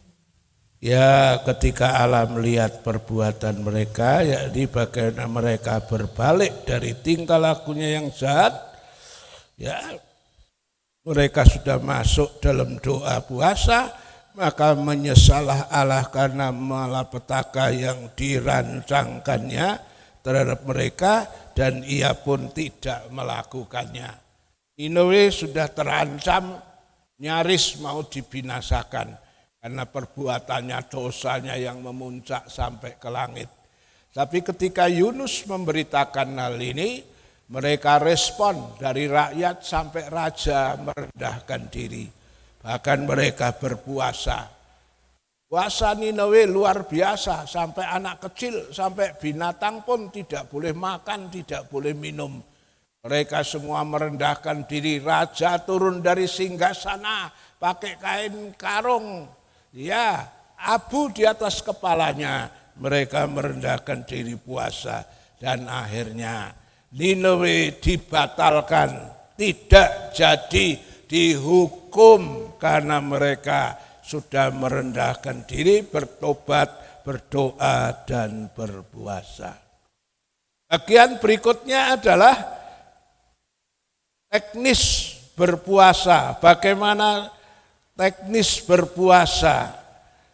Ya, ketika Allah melihat perbuatan mereka, yakni bagaimana mereka berbalik dari tingkah lakunya yang jahat, ya mereka sudah masuk dalam doa puasa, maka menyesallah Allah karena malapetaka yang dirancangkannya terhadap mereka dan ia pun tidak melakukannya. Niniwe sudah terancam nyaris mau dibinasakan karena perbuatannya, dosanya yang memuncak sampai ke langit. Tapi ketika Yunus memberitakan hal ini, mereka respon dari rakyat sampai raja merendahkan diri. Bahkan mereka berpuasa. Puasa Niniwe luar biasa, sampai anak kecil, sampai binatang pun tidak boleh makan, tidak boleh minum. Mereka semua merendahkan diri. Raja turun dari singgasana pakai kain karung, ya, abu di atas kepalanya. Mereka merendahkan diri puasa dan akhirnya Niniwe dibatalkan, tidak jadi dihukum karena mereka sudah merendahkan diri, bertobat, berdoa, dan berpuasa. Bagian berikutnya adalah teknis berpuasa. Bagaimana teknis berpuasa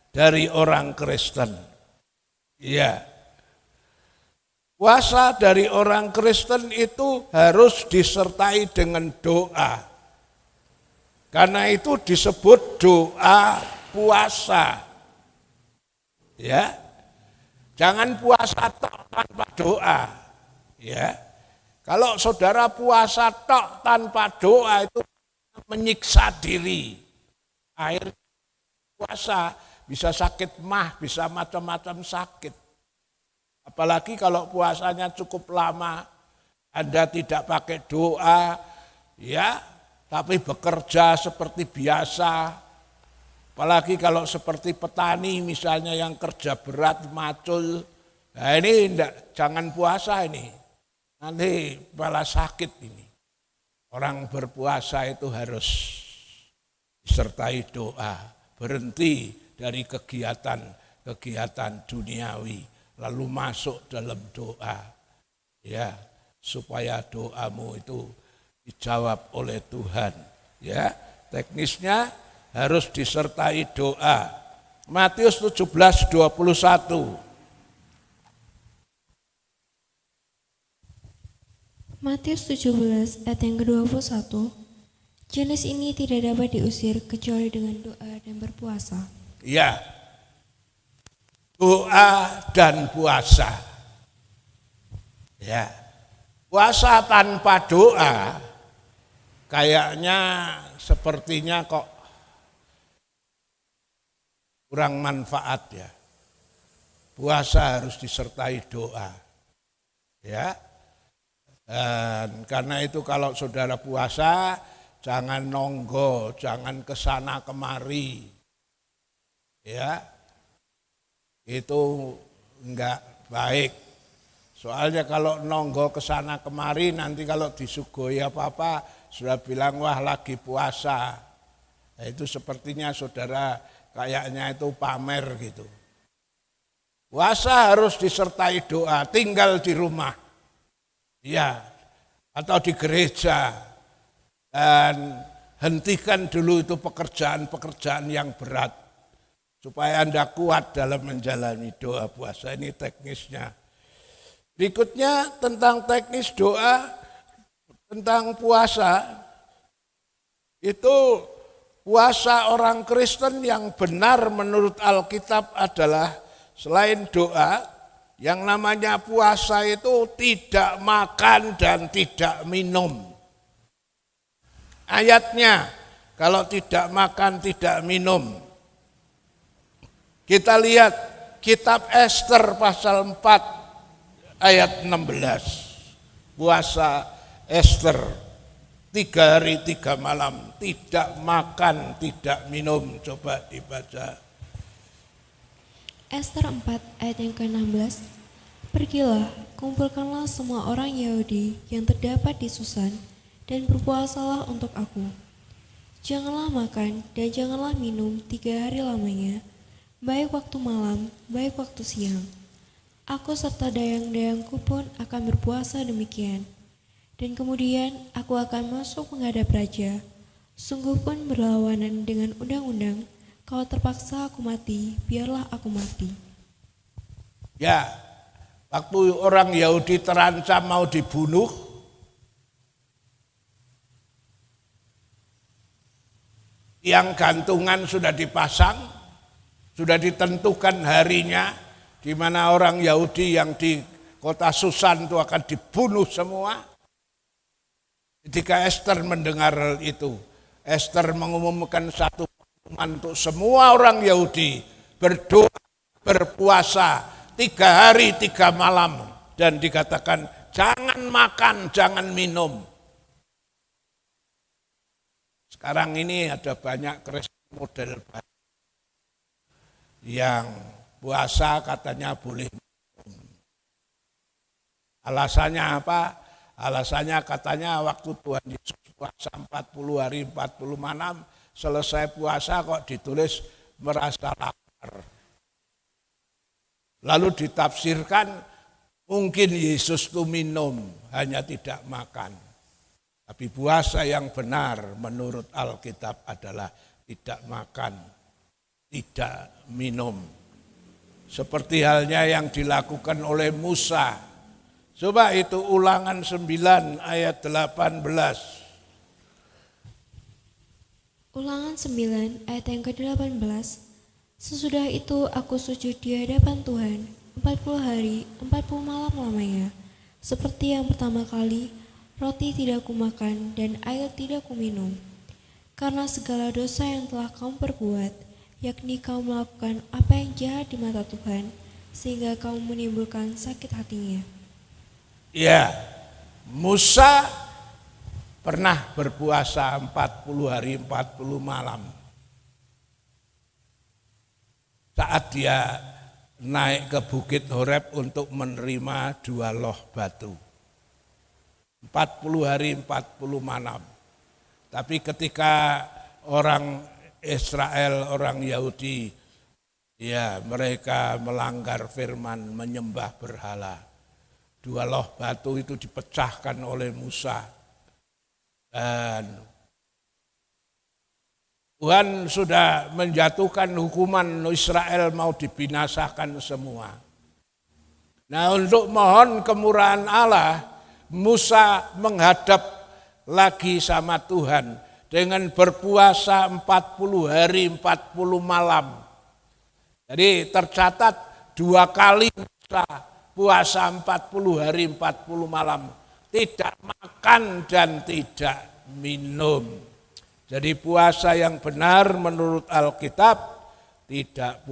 dari orang Kristen? Ya, puasa dari orang Kristen itu harus disertai dengan doa. Karena itu disebut doa puasa. Ya. Jangan puasa tok tanpa doa. Ya. Kalau saudara puasa tok tanpa doa itu menyiksa diri. Akhirnya puasa bisa sakit mah, bisa macam-macam sakit. Apalagi kalau puasanya cukup lama, Anda tidak pakai doa, ya, tapi bekerja seperti biasa. Apalagi kalau seperti petani misalnya yang kerja berat, macul. Nah ini jangan puasa ini. Nanti malah sakit ini. Orang berpuasa itu harus disertai doa. Berhenti dari kegiatan duniawi. Lalu masuk dalam doa. Ya, supaya doamu itu dijawab oleh Tuhan. Ya, teknisnya harus disertai doa. Matius 17:21. Matius 17 ayat yang ke-21, jenis ini tidak dapat diusir kecuali dengan doa dan berpuasa. Ya, doa dan puasa. Ya, puasa tanpa doa kayaknya sepertinya kok kurang manfaat ya. Puasa harus disertai doa. Ya. Dan karena itu kalau saudara puasa, jangan nonggo, jangan kesana kemari. Ya, itu enggak baik. Soalnya kalau nonggo kesana kemari, nanti kalau disuguhi apa-apa, sudah bilang wah lagi puasa. Nah, itu sepertinya saudara kayaknya itu pamer gitu. Puasa harus disertai doa, tinggal di rumah. Ya, atau di gereja, dan hentikan dulu itu pekerjaan-pekerjaan yang berat supaya Anda kuat dalam menjalani doa puasa. Ini teknisnya. Berikutnya tentang teknis doa, tentang puasa, itu puasa orang Kristen yang benar menurut Alkitab adalah selain doa, yang namanya puasa itu tidak makan dan tidak minum. Ayatnya, kalau tidak makan, tidak minum. Kita lihat kitab Ester pasal 4 ayat 16. Puasa Ester 3 hari 3 malam, tidak makan, tidak minum. Coba dibaca. Ester 4 ayat yang ke-16, pergilah, kumpulkanlah semua orang Yahudi yang terdapat di Susan, dan berpuasalah untuk aku. Janganlah makan dan janganlah minum 3 hari lamanya, baik waktu malam, baik waktu siang. Aku serta dayang-dayangku pun akan berpuasa demikian. Dan kemudian aku akan masuk menghadap raja, sungguh pun berlawanan dengan undang-undang. Kalau terpaksa aku mati, biarlah aku mati. Ya, waktu orang Yahudi terancam mau dibunuh, yang gantungan sudah dipasang, sudah ditentukan harinya, di mana orang Yahudi yang di kota Susan itu akan dibunuh semua. Ketika Ester mendengar hal itu, Ester mengumumkan satu untuk semua orang Yahudi berdoa, berpuasa 3 hari 3 malam, dan dikatakan jangan makan, jangan minum. Sekarang ini ada banyak Kristen model yang puasa katanya boleh minum. Alasannya apa? Alasannya katanya waktu Tuhan Yesus puasa 40 hari 40 malam, selesai puasa kok ditulis merasa lapar. Lalu ditafsirkan mungkin Yesus itu minum, hanya tidak makan. Tapi puasa yang benar menurut Alkitab adalah tidak makan, tidak minum. Seperti halnya yang dilakukan oleh Musa. Coba itu Ulangan 9 ayat 18. Ulangan 9 ayat yang ke-18, sesudah itu aku sujud di hadapan Tuhan 40 hari 40 malam lamanya. Seperti yang pertama kali, roti tidak kumakan dan air tidak kuminum. Karena segala dosa yang telah kamu perbuat, yakni kamu melakukan apa yang jahat di mata Tuhan, sehingga kamu menimbulkan sakit hatinya. Ya, Musa pernah berpuasa 40 hari 40 malam. Saat dia naik ke Bukit Horeb untuk menerima 2 loh batu. 40 hari 40 malam. Tapi ketika orang Israel, orang Yahudi, ya mereka melanggar firman, menyembah berhala. 2 loh batu itu dipecahkan oleh Musa. Dan Tuhan sudah menjatuhkan hukuman Israel mau dibinasakan semua. Nah, untuk mohon kemurahan Allah, Musa menghadap lagi sama Tuhan dengan berpuasa 40 hari 40 malam. Jadi tercatat 2 kali Musa puasa 40 hari 40 malam. Tidak makan dan tidak minum. Jadi puasa yang benar menurut Alkitab tidak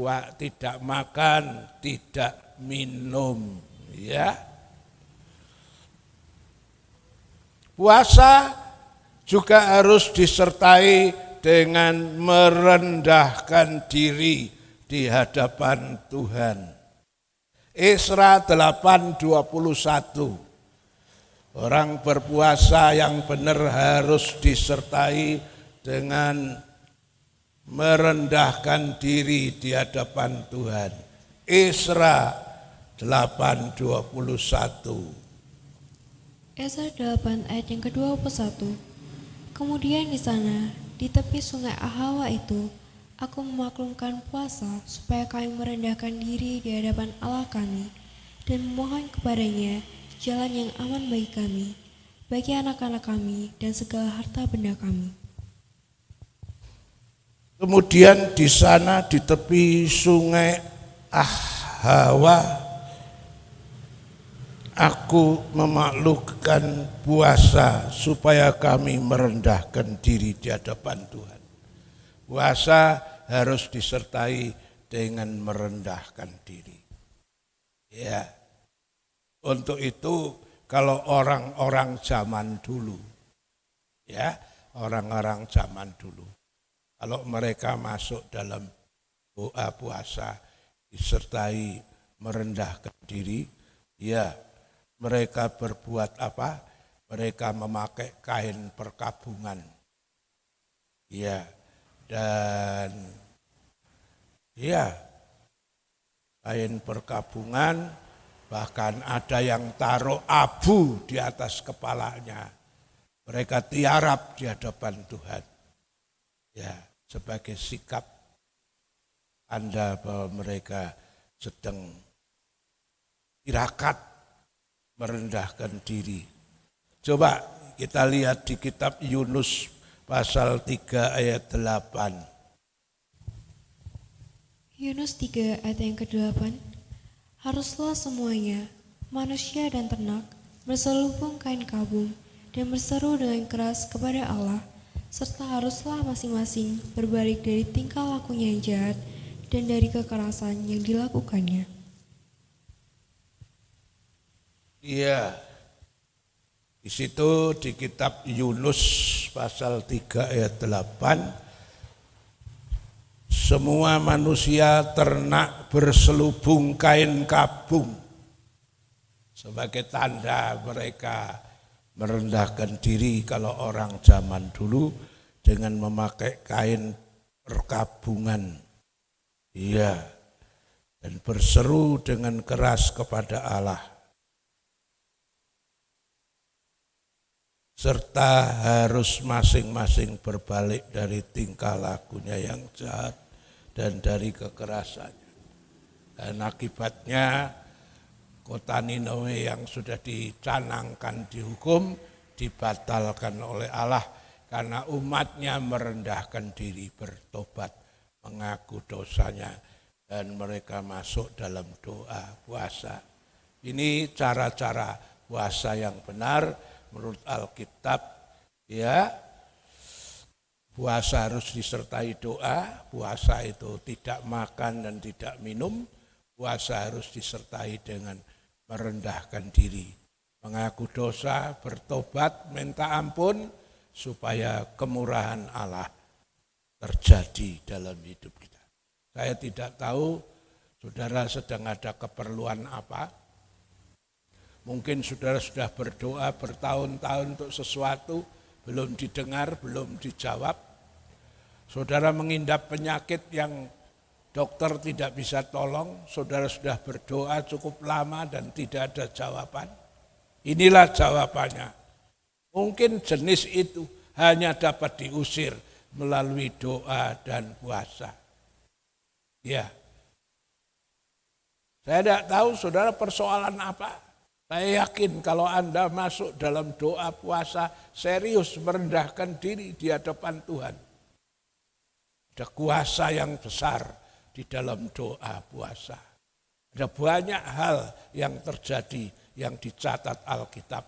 makan, tidak minum, ya. Puasa juga harus disertai dengan merendahkan diri di hadapan Tuhan. Esra 8:21. Orang berpuasa yang benar harus disertai dengan merendahkan diri di hadapan Tuhan. Esra 8:21. Esra 8 ayat yang ke-21. Kemudian di sana, di tepi sungai Ahawa itu, aku memaklumkan puasa supaya kami merendahkan diri di hadapan Allah kami dan memohon kepadanya jalan yang aman bagi kami, bagi anak-anak kami dan segala harta benda kami. Kemudian di sana di tepi sungai Ahawa, aku memaklumkan puasa supaya kami merendahkan diri di hadapan Tuhan. Puasa harus disertai dengan merendahkan diri. Ya. Untuk itu kalau orang-orang zaman dulu, ya, orang-orang zaman dulu, kalau mereka masuk dalam doa puasa disertai merendahkan diri, ya, mereka berbuat apa? Mereka memakai kain perkabungan. Ya, dan ya, kain perkabungan, bahkan ada yang taruh abu di atas kepalanya. Mereka tiarap di hadapan Tuhan. Ya, sebagai sikap tanda bahwa mereka sedang tirakat merendahkan diri. Coba kita lihat di kitab Yunus pasal 3 ayat 8. Yunus 3 ayat yang ke-8. Haruslah semuanya, manusia dan ternak, berselubung kain kabung dan berseru dengan keras kepada Allah, serta haruslah masing-masing berbalik dari tingkah lakunya yang jahat dan dari kekerasan yang dilakukannya. Iya, di situ di kitab Yunus pasal 3 ayat 8, semua manusia ternak berselubung kain kabung sebagai tanda mereka merendahkan diri. Kalau orang zaman dulu dengan memakai kain perkabungan, iya, dan berseru dengan keras kepada Allah, serta harus masing-masing berbalik dari tingkah lakunya yang jahat dan dari kekerasannya. Dan akibatnya kota Ninawi yang sudah dicanangkan dihukum dibatalkan oleh Allah karena umatnya merendahkan diri, bertobat, mengaku dosanya, dan mereka masuk dalam doa puasa. Ini cara-cara puasa yang benar menurut Alkitab, ya. Puasa harus disertai doa, puasa itu tidak makan dan tidak minum, puasa harus disertai dengan merendahkan diri, mengaku dosa, bertobat, minta ampun, supaya kemurahan Allah terjadi dalam hidup kita. Saya tidak tahu saudara sedang ada keperluan apa. Mungkin saudara sudah berdoa bertahun-tahun untuk sesuatu, belum didengar, belum dijawab. Saudara mengidap penyakit yang dokter tidak bisa tolong, saudara sudah berdoa cukup lama dan tidak ada jawaban. Inilah jawabannya. Mungkin jenis itu hanya dapat diusir melalui doa dan puasa. Ya, saya tidak tahu saudara persoalan apa. Saya yakin kalau Anda masuk dalam doa puasa serius merendahkan diri di hadapan Tuhan. Ada kuasa yang besar di dalam doa puasa. Ada banyak hal yang terjadi yang dicatat Alkitab.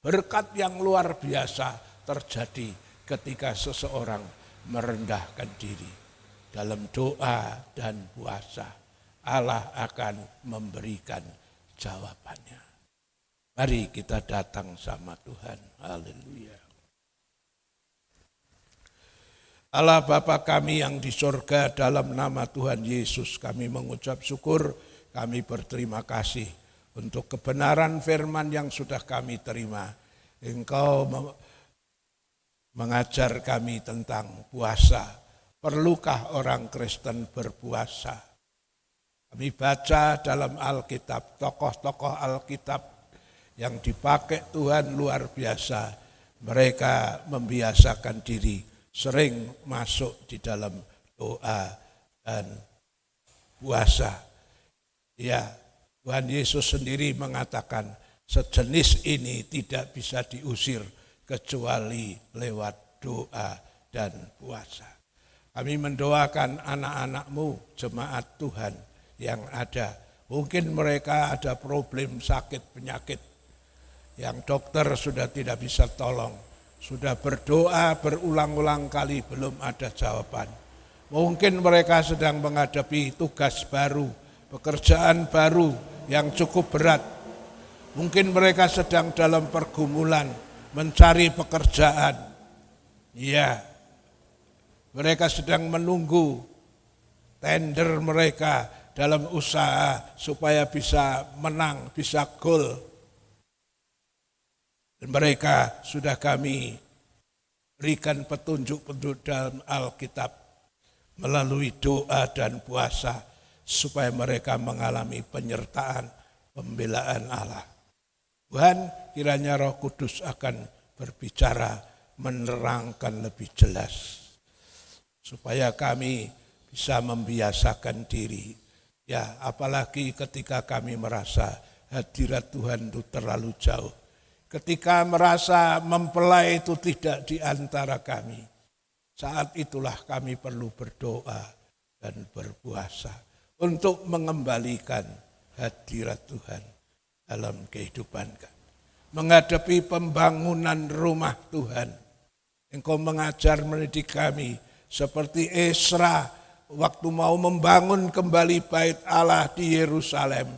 Berkat yang luar biasa terjadi ketika seseorang merendahkan diri. Dalam doa dan puasa, Allah akan memberikan jawabannya. Mari kita datang sama Tuhan. Haleluya. Allah Bapa kami yang di surga, dalam nama Tuhan Yesus kami mengucap syukur, kami berterima kasih untuk kebenaran firman yang sudah kami terima. Engkau mengajar kami tentang puasa. Perlukah orang Kristen berpuasa? Kami baca dalam Alkitab, tokoh-tokoh Alkitab yang dipakai Tuhan luar biasa. Mereka membiasakan diri sering masuk di dalam doa dan puasa. Ya, Tuhan Yesus sendiri mengatakan sejenis ini tidak bisa diusir kecuali lewat doa dan puasa. Kami mendoakan anak-anak-Mu, jemaat Tuhan yang ada. Mungkin mereka ada problem sakit, penyakit yang dokter sudah tidak bisa tolong. Sudah berdoa berulang-ulang kali belum ada jawaban. Mungkin mereka sedang menghadapi tugas baru, pekerjaan baru yang cukup berat. Mungkin mereka sedang dalam pergumulan mencari pekerjaan. Ya, mereka sedang menunggu tender mereka dalam usaha supaya bisa menang, bisa gol. Dan mereka sudah kami berikan petunjuk-petunjuk dalam Alkitab melalui doa dan puasa supaya mereka mengalami penyertaan, pembelaan Allah. Tuhan, kiranya Roh Kudus akan berbicara, menerangkan lebih jelas supaya kami bisa membiasakan diri. Ya, apalagi ketika kami merasa hadirat Tuhan itu terlalu jauh. Ketika merasa mempelai itu tidak di antara kami, saat itulah kami perlu berdoa dan berpuasa untuk mengembalikan hadirat Tuhan dalam kehidupan kami. Menghadapi pembangunan rumah Tuhan, Engkau mengajar mendidik kami seperti Esra waktu mau membangun kembali bait Allah di Yerusalem.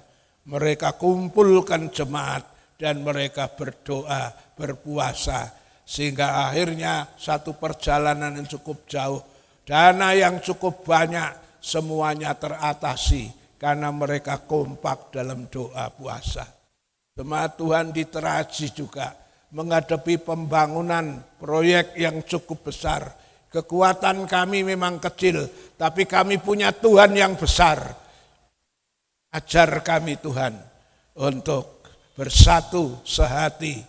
Mereka kumpulkan jemaat dan mereka berdoa, berpuasa, sehingga akhirnya satu perjalanan yang cukup jauh, dana yang cukup banyak, semuanya teratasi karena mereka kompak dalam doa puasa. Jemaat Tuhan di Teraji juga menghadapi pembangunan proyek yang cukup besar. Kekuatan kami memang kecil, tapi kami punya Tuhan yang besar. Ajar kami Tuhan untuk bersatu sehati,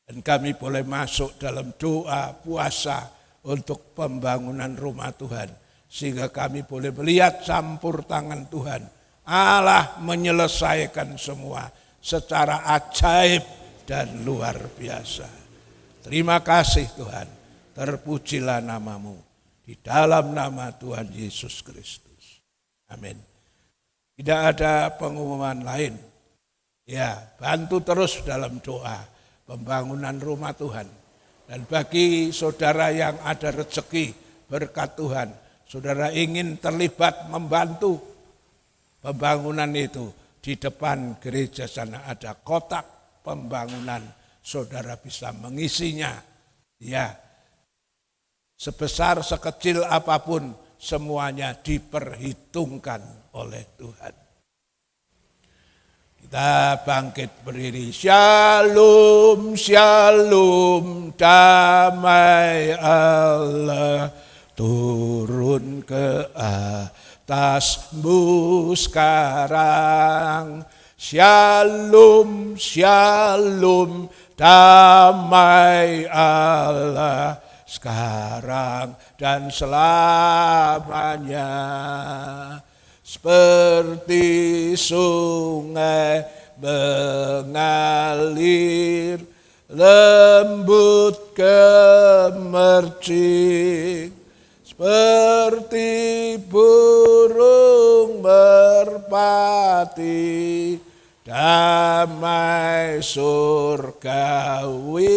dan kami boleh masuk dalam doa puasa untuk pembangunan rumah Tuhan, sehingga kami boleh melihat campur tangan Tuhan. Allah menyelesaikan semua secara ajaib dan luar biasa. Terima kasih Tuhan, terpujilah nama-Mu di dalam nama Tuhan Yesus Kristus. Amin. Tidak ada pengumuman lain. Ya, bantu terus dalam doa pembangunan rumah Tuhan. Dan bagi saudara yang ada rezeki berkat Tuhan, saudara ingin terlibat membantu pembangunan itu, di depan gereja sana ada kotak pembangunan, saudara bisa mengisinya. Ya, sebesar sekecil apapun semuanya diperhitungkan oleh Tuhan. Kita bangkit berdiri. Shalom, shalom, damai Allah turun ke atasmu sekarang. Shalom, shalom, damai Allah sekarang dan selamanya. Seperti sungai mengalir lembut kemercik, seperti burung merpati, damai surgawi.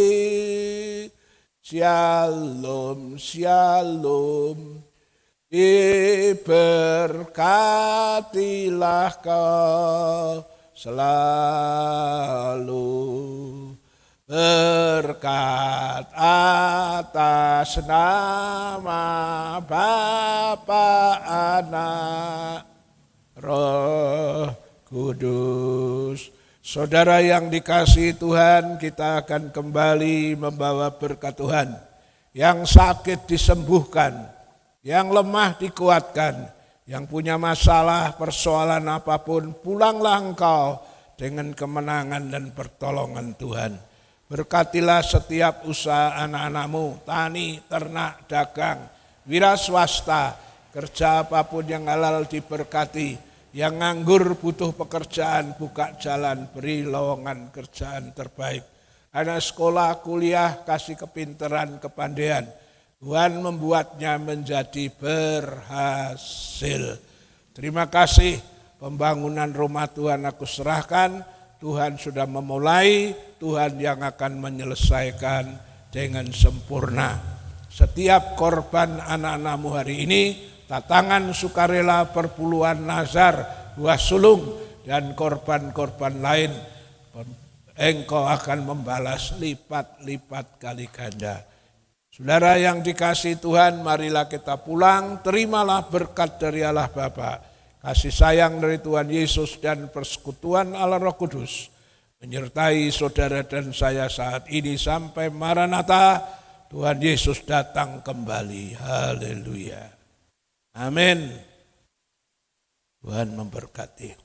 Shalom, shalom. Diberkatilah kau selalu. Berkat atas nama Bapa, Anak, Roh Kudus. Saudara yang dikasihi Tuhan, kita akan kembali membawa berkat Tuhan. Yang sakit disembuhkan, yang lemah dikuatkan, yang punya masalah, persoalan apapun, pulanglah engkau dengan kemenangan dan pertolongan Tuhan. Berkatilah setiap usaha anak-anakmu, tani, ternak, dagang, wira swasta, kerja apapun yang halal diberkati. Yang nganggur butuh pekerjaan, buka jalan, beri lowongan kerjaan terbaik. Anak sekolah, kuliah, kasih kepintaran, kepandaian. Tuhan membuatnya menjadi berhasil. Terima kasih, pembangunan rumah Tuhan aku serahkan. Tuhan sudah memulai, Tuhan yang akan menyelesaikan dengan sempurna. Setiap korban anak-anakmu hari ini, tatangan sukarela, perpuluhan nazar, buah sulung, dan korban-korban lain, engkau akan membalas lipat-lipat kali ganda. Saudara yang dikasihi Tuhan, marilah kita pulang, terimalah berkat dari Allah Bapa, kasih sayang dari Tuhan Yesus dan persekutuan Allah Roh Kudus menyertai saudara dan saya saat ini sampai Maranatha, Tuhan Yesus datang kembali. Haleluya. Amin. Tuhan memberkati.